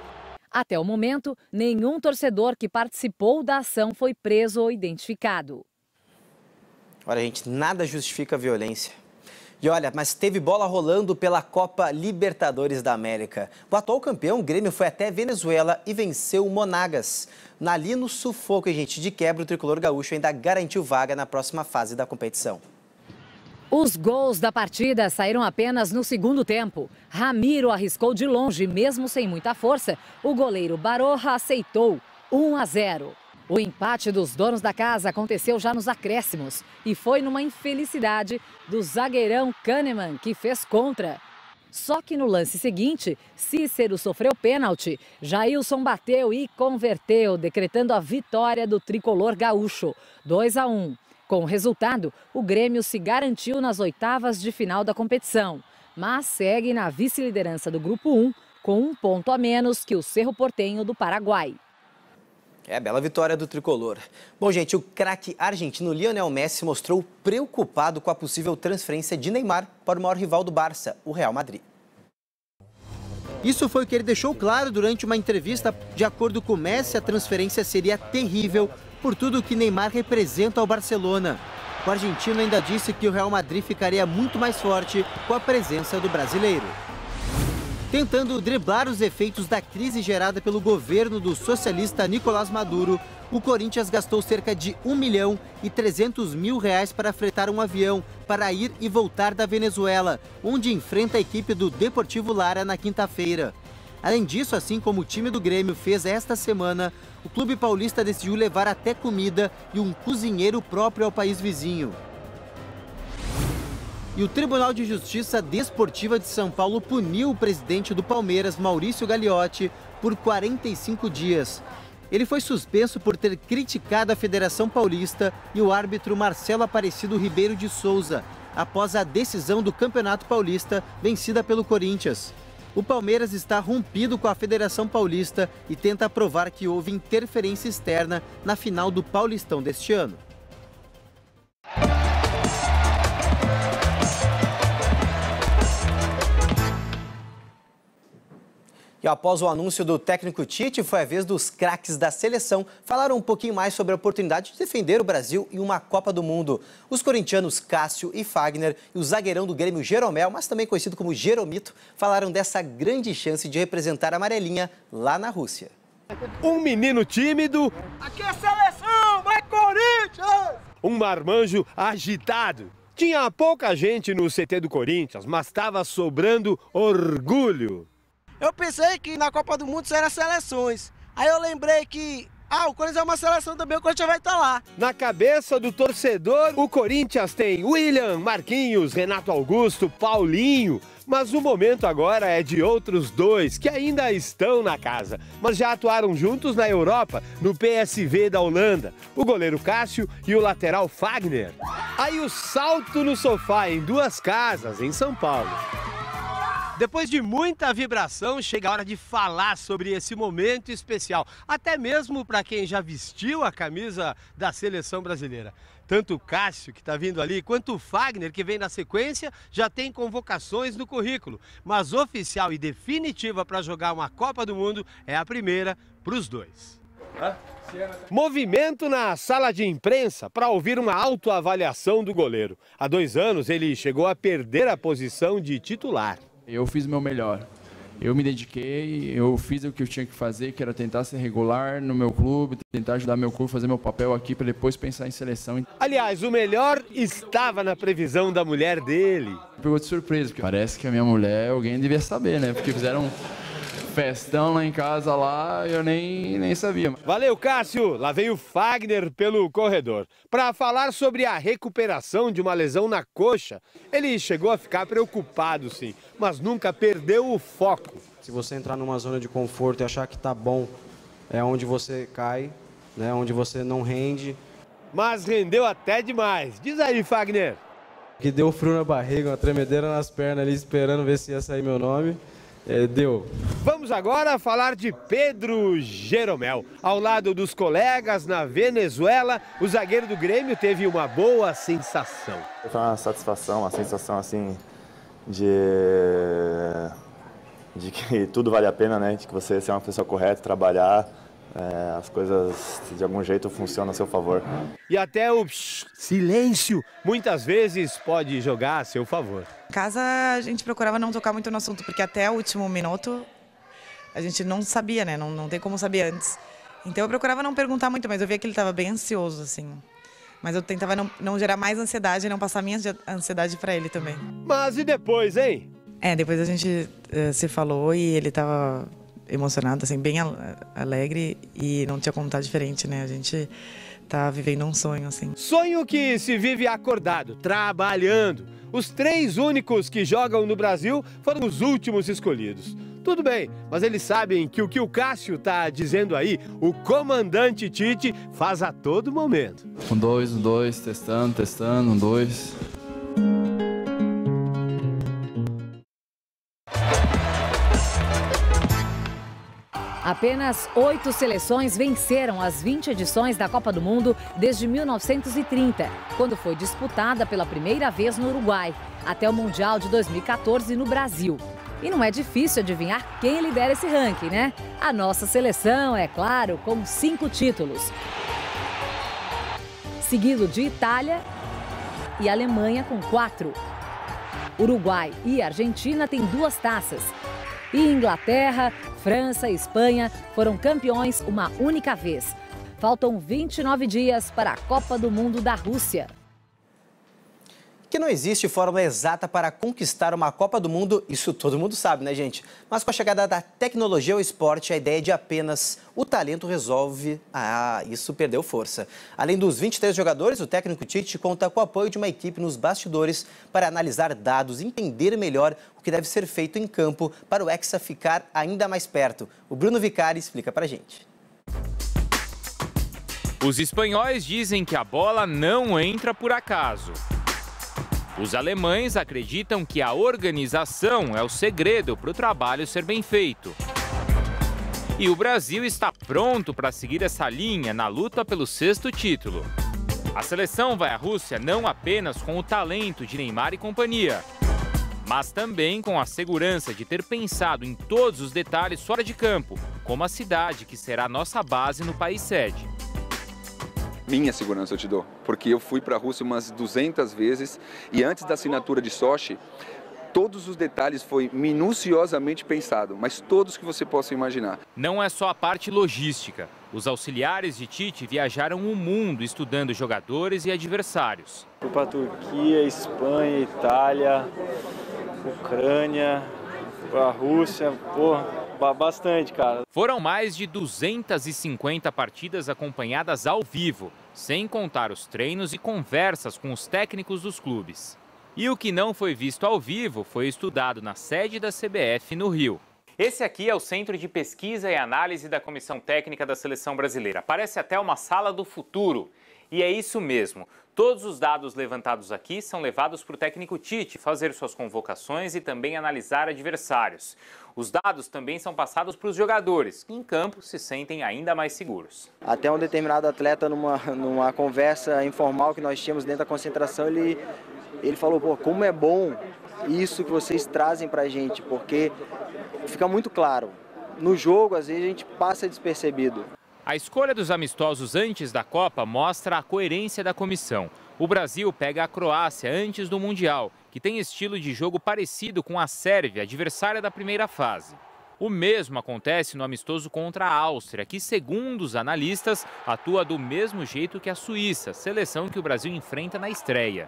Até o momento, nenhum torcedor que participou da ação foi preso ou identificado. Olha, gente, nada justifica a violência. E olha, mas teve bola rolando pela Copa Libertadores da América. O atual campeão, o Grêmio, foi até Venezuela e venceu o Monagas. Ali no sufoco, gente, de quebra, o tricolor gaúcho ainda garantiu vaga na próxima fase da competição. Os gols da partida saíram apenas no segundo tempo. Ramiro arriscou de longe, mesmo sem muita força. O goleiro Baroja aceitou 1-0. O empate dos donos da casa aconteceu já nos acréscimos e foi numa infelicidade do zagueirão Kahneman, que fez contra. Só que no lance seguinte, Cícero sofreu pênalti. Jailson bateu e converteu, decretando a vitória do tricolor gaúcho, 2-1. Com o resultado, o Grêmio se garantiu nas oitavas de final da competição, mas segue na vice-liderança do Grupo 1, com 1 ponto a menos que o Cerro Porteño do Paraguai. Bela vitória do tricolor. Bom, gente, o craque argentino Lionel Messi mostrou preocupado com a possível transferência de Neymar para o maior rival do Barça, o Real Madrid. Isso foi o que ele deixou claro durante uma entrevista. De acordo com Messi, a transferência seria terrível por tudo que Neymar representa ao Barcelona. O argentino ainda disse que o Real Madrid ficaria muito mais forte com a presença do brasileiro. Tentando driblar os efeitos da crise gerada pelo governo do socialista Nicolás Maduro, o Corinthians gastou cerca de R$1.300.000 para fretar um avião para ir e voltar da Venezuela, onde enfrenta a equipe do Deportivo Lara na quinta-feira. Além disso, assim como o time do Grêmio fez esta semana, o clube paulista decidiu levar até comida e um cozinheiro próprio ao país vizinho. E o Tribunal de Justiça Desportiva de São Paulo puniu o presidente do Palmeiras, Maurício Gagliotti, por 45 dias. Ele foi suspenso por ter criticado a Federação Paulista e o árbitro Marcelo Aparecido Ribeiro de Souza, após a decisão do Campeonato Paulista vencida pelo Corinthians. O Palmeiras está rompido com a Federação Paulista e tenta provar que houve interferência externa na final do Paulistão deste ano. E após o anúncio do técnico Tite, foi a vez dos craques da seleção. Falaram um pouquinho mais sobre a oportunidade de defender o Brasil em uma Copa do Mundo. Os corintianos Cássio e Fagner e o zagueirão do Grêmio Jeromel, mas também conhecido como Jeromito, falaram dessa grande chance de representar a amarelinha lá na Rússia. Um menino tímido. Aqui é seleção, vai Corinthians! Um marmanjo agitado. Tinha pouca gente no CT do Corinthians, mas estava sobrando orgulho. Eu pensei que na Copa do Mundo era seleções. Aí eu lembrei que, o Corinthians é uma seleção também, o Corinthians vai estar lá. Na cabeça do torcedor, o Corinthians tem William, Marquinhos, Renato Augusto, Paulinho. Mas o momento agora é de outros dois que ainda estão na casa, mas já atuaram juntos na Europa, no PSV da Holanda. O goleiro Cássio e o lateral Fagner. Aí o salto no sofá em duas casas, em São Paulo. Depois de muita vibração, chega a hora de falar sobre esse momento especial, até mesmo para quem já vestiu a camisa da seleção brasileira. Tanto o Cássio, que está vindo ali, quanto o Fagner, que vem na sequência, já tem convocações no currículo. Mas oficial e definitiva para jogar uma Copa do Mundo é a primeira para os dois. Movimento na sala de imprensa para ouvir uma autoavaliação do goleiro. Há 2 anos ele chegou a perder a posição de titular. Eu fiz o meu melhor. Eu me dediquei, eu fiz o que eu tinha que fazer, que era tentar ser regular no meu clube, tentar ajudar meu clube a fazer meu papel aqui para depois pensar em seleção. Aliás, o melhor estava na previsão da mulher dele. Pegou de surpresa, porque parece que a minha mulher, alguém devia saber, né? Porque festão lá em casa, lá, eu nem sabia. Valeu, Cássio! Lá vem o Fagner pelo corredor. Para falar sobre a recuperação de uma lesão na coxa, ele chegou a ficar preocupado, sim, mas nunca perdeu o foco. Se você entrar numa zona de conforto e achar que tá bom, é onde você cai, né? Onde você não rende. Mas rendeu até demais. Diz aí, Fagner. Que deu frio na barriga, uma tremedeira nas pernas ali, esperando ver se ia sair meu nome. Deu. Vamos agora falar de Pedro Jeromel. Ao lado dos colegas na Venezuela, o zagueiro do Grêmio teve uma boa sensação. Foi uma satisfação, uma sensação assim de que tudo vale a pena, né? De que você ser uma pessoa correta, trabalhar, as coisas de algum jeito funcionam a seu favor. E até o silêncio muitas vezes pode jogar a seu favor. Em casa a gente procurava não tocar muito no assunto, porque até o último minuto a gente não sabia, né? Não tem como saber antes. Então eu procurava não perguntar muito, mas eu via que ele estava bem ansioso, assim. Mas eu tentava não gerar mais ansiedade e não passar minha ansiedade para ele também. Mas e depois, hein? Depois a gente se falou e ele estava emocionado, assim, bem alegre e não tinha como estar diferente, né? A gente tá vivendo um sonho, assim. Sonho que se vive acordado, trabalhando. Os 3 únicos que jogam no Brasil foram os últimos escolhidos. Tudo bem, mas eles sabem que o Cássio tá dizendo aí, o comandante Tite faz a todo momento. 1, 2, 1, 2, testando, 1, 2. Apenas 8 seleções venceram as 20 edições da Copa do Mundo desde 1930, quando foi disputada pela primeira vez no Uruguai, até o Mundial de 2014 no Brasil. E não é difícil adivinhar quem lidera esse ranking, né? A nossa seleção, é claro, com 5 títulos. Seguido de Itália e Alemanha com 4. Uruguai e Argentina têm 2 taças. E Inglaterra, França e Espanha foram campeões uma única vez. Faltam 29 dias para a Copa do Mundo da Rússia. Que não existe fórmula exata para conquistar uma Copa do Mundo, isso todo mundo sabe, né, gente? Mas com a chegada da tecnologia ao esporte, a ideia de apenas o talento resolve, isso perdeu força. Além dos 23 jogadores, o técnico Tite conta com o apoio de uma equipe nos bastidores para analisar dados e entender melhor o que deve ser feito em campo para o Hexa ficar ainda mais perto. O Bruno Vicari explica pra gente. Os espanhóis dizem que a bola não entra por acaso. Os alemães acreditam que a organização é o segredo para o trabalho ser bem feito. E o Brasil está pronto para seguir essa linha na luta pelo 6º título. A seleção vai à Rússia não apenas com o talento de Neymar e companhia, mas também com a segurança de ter pensado em todos os detalhes fora de campo, como a cidade que será nossa base no país sede. Minha segurança eu te dou, porque eu fui para a Rússia umas 200 vezes e antes da assinatura de Sochi, todos os detalhes foi minuciosamente pensado, mas todos que você possa imaginar. Não é só a parte logística. Os auxiliares de Tite viajaram o mundo estudando jogadores e adversários. Fui para a Turquia, Espanha, Itália, Ucrânia, para a Rússia, bastante, cara. Foram mais de 250 partidas acompanhadas ao vivo, sem contar os treinos e conversas com os técnicos dos clubes. E o que não foi visto ao vivo foi estudado na sede da CBF no Rio. Esse aqui é o Centro de Pesquisa e Análise da Comissão Técnica da Seleção Brasileira. Parece até uma sala do futuro. E é isso mesmo. Todos os dados levantados aqui são levados para o técnico Tite fazer suas convocações e também analisar adversários. Os dados também são passados para os jogadores, que em campo se sentem ainda mais seguros. Até um determinado atleta, numa conversa informal que nós tínhamos dentro da concentração, ele falou, como é bom isso que vocês trazem para a gente, porque fica muito claro. No jogo, às vezes, a gente passa despercebido. A escolha dos amistosos antes da Copa mostra a coerência da comissão. O Brasil pega a Croácia antes do Mundial, que tem estilo de jogo parecido com a Sérvia, adversária da primeira fase. O mesmo acontece no amistoso contra a Áustria, que, segundo os analistas, atua do mesmo jeito que a Suíça, seleção que o Brasil enfrenta na estreia.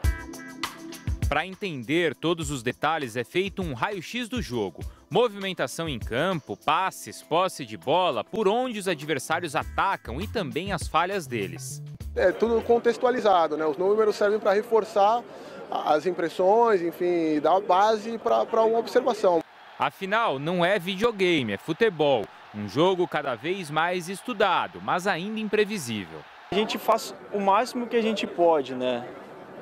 Para entender todos os detalhes, é feito um raio-x do jogo. Movimentação em campo, passes, posse de bola, por onde os adversários atacam e também as falhas deles. É tudo contextualizado, né? Os números servem para reforçar as impressões, enfim, dar base para uma observação. Afinal, não é videogame, é futebol. Um jogo cada vez mais estudado, mas ainda imprevisível. A gente faz o máximo que a gente pode, né?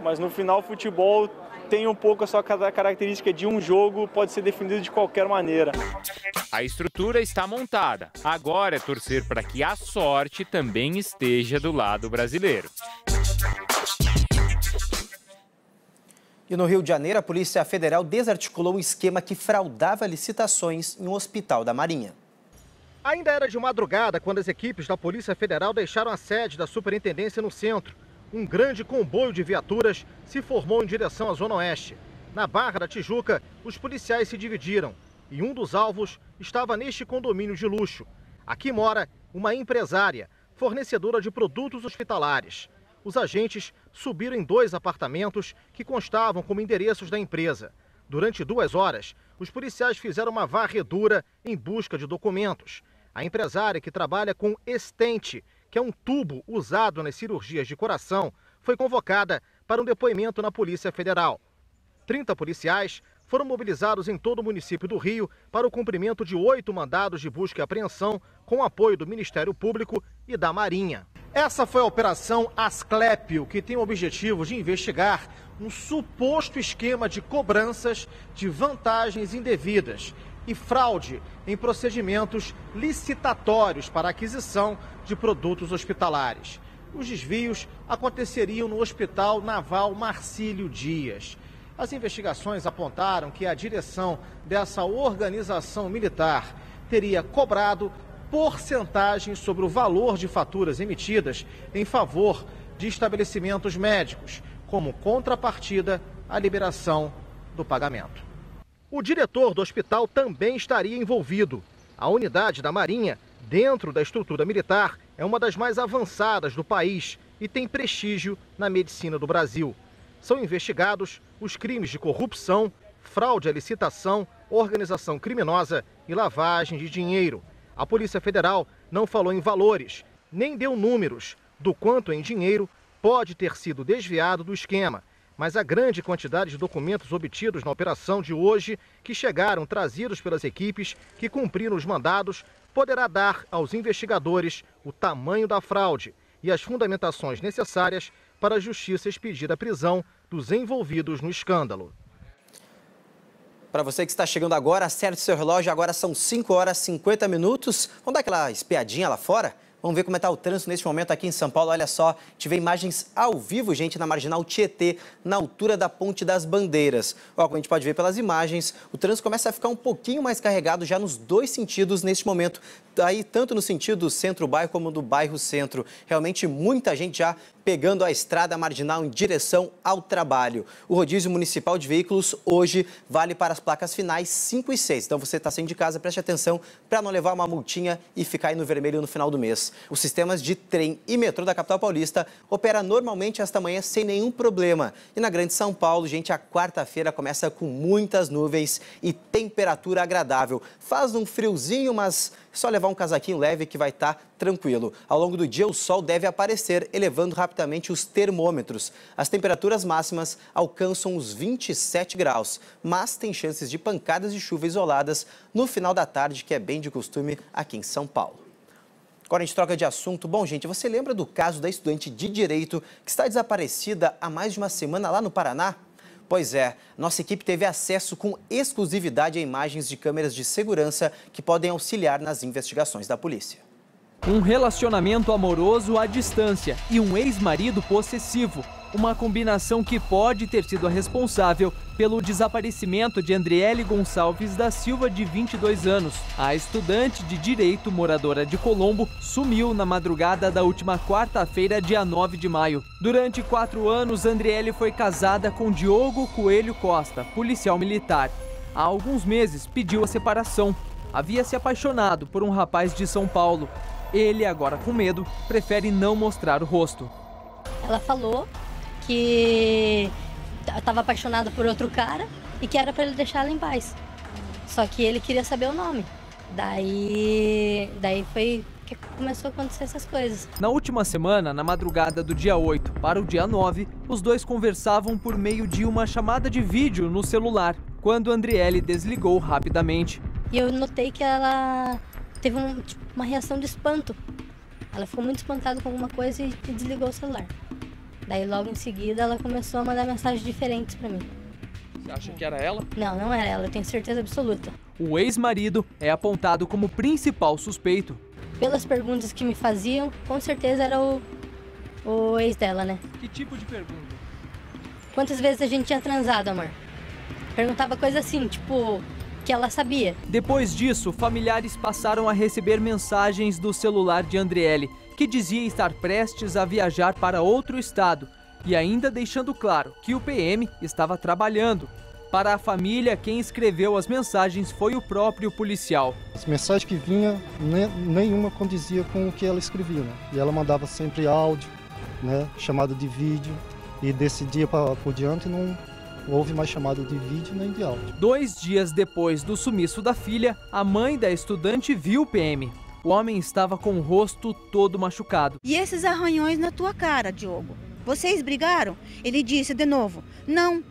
Mas no final o futebol tem um pouco a sua característica de um jogo, pode ser definido de qualquer maneira. A estrutura está montada. Agora é torcer para que a sorte também esteja do lado brasileiro. E no Rio de Janeiro, a Polícia Federal desarticulou um esquema que fraudava licitações em um hospital da Marinha. Ainda era de madrugada quando as equipes da Polícia Federal deixaram a sede da superintendência no centro. Um grande comboio de viaturas se formou em direção à Zona Oeste. Na Barra da Tijuca, os policiais se dividiram e um dos alvos estava neste condomínio de luxo. Aqui mora uma empresária, fornecedora de produtos hospitalares. Os agentes subiram em 2 apartamentos que constavam como endereços da empresa. Durante 2 horas, os policiais fizeram uma varredura em busca de documentos. A empresária, que trabalha com estente, que é um tubo usado nas cirurgias de coração, foi convocada para um depoimento na Polícia Federal. 30 policiais foram mobilizados em todo o município do Rio para o cumprimento de 8 mandados de busca e apreensão com apoio do Ministério Público e da Marinha. Essa foi a Operação Asclépio, que tem o objetivo de investigar um suposto esquema de cobranças de vantagens indevidas e fraude em procedimentos licitatórios para aquisição de produtos hospitalares. Os desvios aconteceriam no Hospital Naval Marcílio Dias. As investigações apontaram que a direção dessa organização militar teria cobrado porcentagens sobre o valor de faturas emitidas em favor de estabelecimentos médicos, como contrapartida à liberação do pagamento. O diretor do hospital também estaria envolvido. A unidade da Marinha, dentro da estrutura militar, é uma das mais avançadas do país e tem prestígio na medicina do Brasil. São investigados os crimes de corrupção, fraude à licitação, organização criminosa e lavagem de dinheiro. A Polícia Federal não falou em valores, nem deu números do quanto em dinheiro pode ter sido desviado do esquema. Mas a grande quantidade de documentos obtidos na operação de hoje, que chegaram trazidos pelas equipes que cumpriram os mandados, poderá dar aos investigadores o tamanho da fraude e as fundamentações necessárias para a Justiça expedir a prisão dos envolvidos no escândalo. Para você que está chegando agora, acerte seu relógio, agora são 5 horas e 50 minutos. Vamos dar aquela espiadinha lá fora? Vamos ver como está o trânsito neste momento aqui em São Paulo. Olha só, tive imagens ao vivo, gente, na Marginal Tietê, na altura da Ponte das Bandeiras. Ó, como a gente pode ver pelas imagens, o trânsito começa a ficar um pouquinho mais carregado já nos 2 sentidos neste momento. Aí, tanto no sentido centro-bairro como do bairro-centro. Realmente muita gente já pegando a estrada marginal em direção ao trabalho. O rodízio municipal de veículos hoje vale para as placas finais 5 e 6. Então você está saindo de casa, preste atenção para não levar uma multinha e ficar aí no vermelho no final do mês. Os sistemas de trem e metrô da capital paulista operam normalmente esta manhã sem nenhum problema. E na Grande São Paulo, gente, a quarta-feira começa com muitas nuvens e temperatura agradável. Faz um friozinho, mas só levar um casaquinho leve que vai estar tranquilo. Ao longo do dia, o sol deve aparecer, elevando rapidamente os termômetros. As temperaturas máximas alcançam os 27 graus, mas tem chances de pancadas de chuva isoladas no final da tarde, que é bem de costume aqui em São Paulo. Agora a gente troca de assunto. Bom, gente, você lembra do caso da estudante de Direito que está desaparecida há mais de uma semana lá no Paraná? Pois é, nossa equipe teve acesso com exclusividade a imagens de câmeras de segurança que podem auxiliar nas investigações da polícia. Um relacionamento amoroso à distância e um ex-marido possessivo. Uma combinação que pode ter sido a responsável pelo desaparecimento de Andriele Gonçalves da Silva, de 22 anos. A estudante de Direito, moradora de Colombo, sumiu na madrugada da última quarta-feira, dia 9 de maio. Durante 4 anos, Andriele foi casada com Diogo Coelho Costa, policial militar. Há alguns meses pediu a separação. Havia se apaixonado por um rapaz de São Paulo. Ele, agora com medo, prefere não mostrar o rosto. Ela falou que estava apaixonada por outro cara e que era para ele deixar ela em paz. Só que ele queria saber o nome. Daí foi que começou a acontecer essas coisas. Na última semana, na madrugada do dia 8 para o dia 9, os dois conversavam por meio de uma chamada de vídeo no celular, quando Andriele desligou rapidamente. E eu notei que ela teve uma reação de espanto. Ela ficou muito espantada com alguma coisa e desligou o celular. Daí logo em seguida ela começou a mandar mensagens diferentes para mim. Você acha que era ela? Não, não era ela, eu tenho certeza absoluta. O ex-marido é apontado como principal suspeito. Pelas perguntas que me faziam, com certeza era o ex dela, né? Que tipo de pergunta? Quantas vezes a gente tinha transado, amor? Perguntava coisa assim, tipo, que ela sabia. Depois disso, familiares passaram a receber mensagens do celular de Andriele, que dizia estar prestes a viajar para outro estado, e ainda deixando claro que o PM estava trabalhando. Para a família, quem escreveu as mensagens foi o próprio policial. As mensagens que vinham, nenhuma condizia com o que ela escrevia, né? E ela mandava sempre áudio, né? Chamada de vídeo, e desse dia por diante não houve mais chamada de vídeo nem de áudio. 2 dias depois do sumiço da filha, a mãe da estudante viu o PM. O homem estava com o rosto todo machucado. E esses arranhões na tua cara, Diogo? Vocês brigaram? Ele disse de novo, não.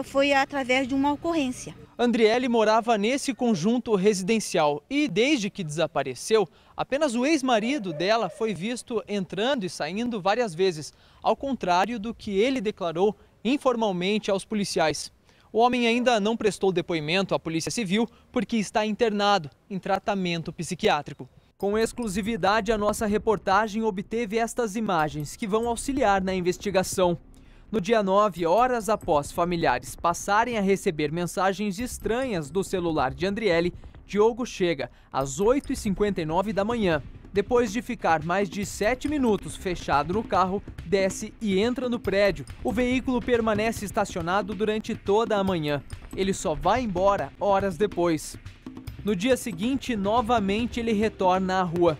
Foi através de uma ocorrência. Andriele morava nesse conjunto residencial e, desde que desapareceu, apenas o ex-marido dela foi visto entrando e saindo várias vezes, ao contrário do que ele declarou informalmente aos policiais. O homem ainda não prestou depoimento à Polícia Civil porque está internado em tratamento psiquiátrico. Com exclusividade, a nossa reportagem obteve estas imagens que vão auxiliar na investigação. No dia 9, horas após familiares passarem a receber mensagens estranhas do celular de Andriele, Diogo chega às 8h59 da manhã. Depois de ficar mais de 7 minutos fechado no carro, desce e entra no prédio. O veículo permanece estacionado durante toda a manhã. Ele só vai embora horas depois. No dia seguinte, novamente ele retorna à rua.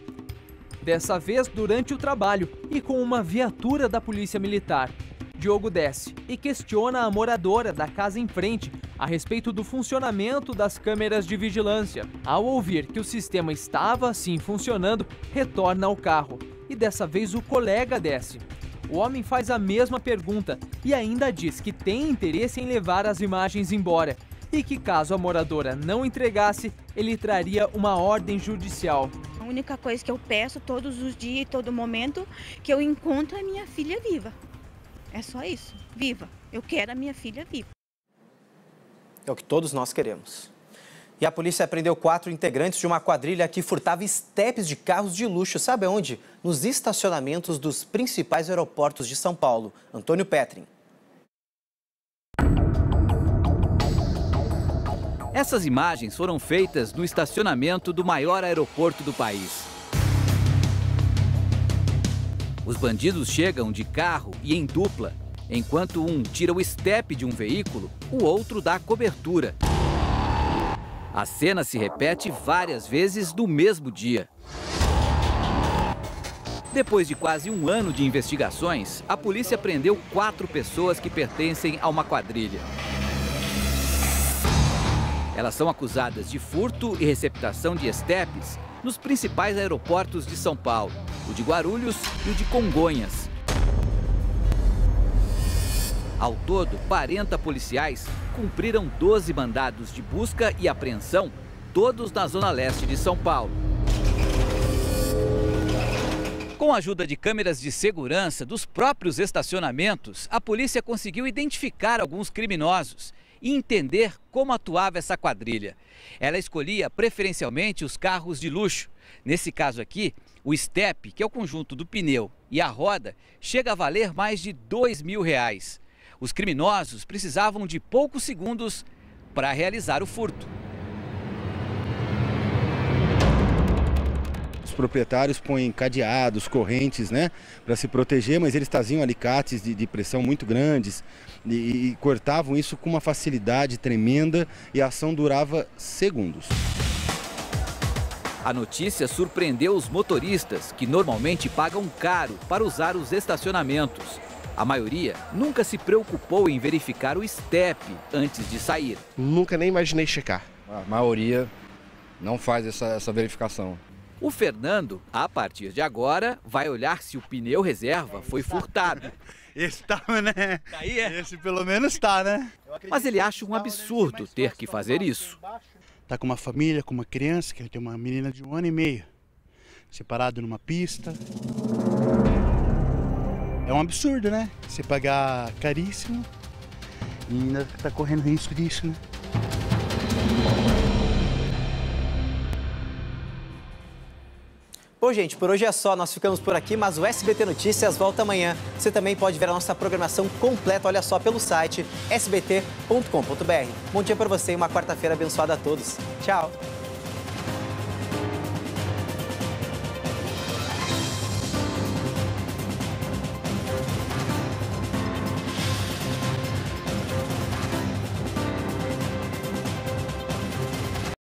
Dessa vez durante o trabalho e com uma viatura da Polícia Militar. Diogo desce e questiona a moradora da casa em frente a respeito do funcionamento das câmeras de vigilância. Ao ouvir que o sistema estava assim funcionando, retorna ao carro e dessa vez o colega desce. O homem faz a mesma pergunta e ainda diz que tem interesse em levar as imagens embora e que caso a moradora não entregasse, ele traria uma ordem judicial. A única coisa que eu peço todos os dias e todo momento que eu encontro a minha filha viva. É só isso, viva. Eu quero a minha filha viva. É o que todos nós queremos. E a polícia prendeu 4 integrantes de uma quadrilha que furtava estepes de carros de luxo. Sabe onde? Nos estacionamentos dos principais aeroportos de São Paulo. Antônio Petrin. Essas imagens foram feitas no estacionamento do maior aeroporto do país. Os bandidos chegam de carro e em dupla. Enquanto um tira o estepe de um veículo, o outro dá cobertura. A cena se repete várias vezes no mesmo dia. Depois de quase um ano de investigações, a polícia prendeu 4 pessoas que pertencem a uma quadrilha. Elas são acusadas de furto e receptação de estepes nos principais aeroportos de São Paulo, o de Guarulhos e o de Congonhas. Ao todo, 40 policiais cumpriram 12 mandados de busca e apreensão, todos na zona leste de São Paulo. Com a ajuda de câmeras de segurança dos próprios estacionamentos, a polícia conseguiu identificar alguns criminosos e entender como atuava essa quadrilha. Ela escolhia preferencialmente os carros de luxo. Nesse caso aqui, o estepe, que é o conjunto do pneu, e a roda, chega a valer mais de R$2.000. Os criminosos precisavam de poucos segundos para realizar o furto. Os proprietários põem cadeados, correntes, né, para se proteger, mas eles traziam alicates de pressão muito grandes e cortavam isso com uma facilidade tremenda e a ação durava segundos. A notícia surpreendeu os motoristas, que normalmente pagam caro para usar os estacionamentos. A maioria nunca se preocupou em verificar o estepe antes de sair. Nunca nem imaginei checar. A maioria não faz essa verificação. O Fernando, a partir de agora, vai olhar se o pneu reserva foi furtado. Esse tá, né? Aí é. Esse pelo menos tá, né? Mas ele acha um absurdo ter que fazer isso. Tá com uma família, com uma criança, que ele tem uma menina de 1 ano e meio, separado numa pista. É um absurdo, né? Você pagar caríssimo e ainda tá correndo risco disso, né? Bom, gente, por hoje é só. Nós ficamos por aqui, mas o SBT Notícias volta amanhã. Você também pode ver a nossa programação completa, olha só, pelo site sbt.com.br. Bom dia para você e uma quarta-feira abençoada a todos. Tchau!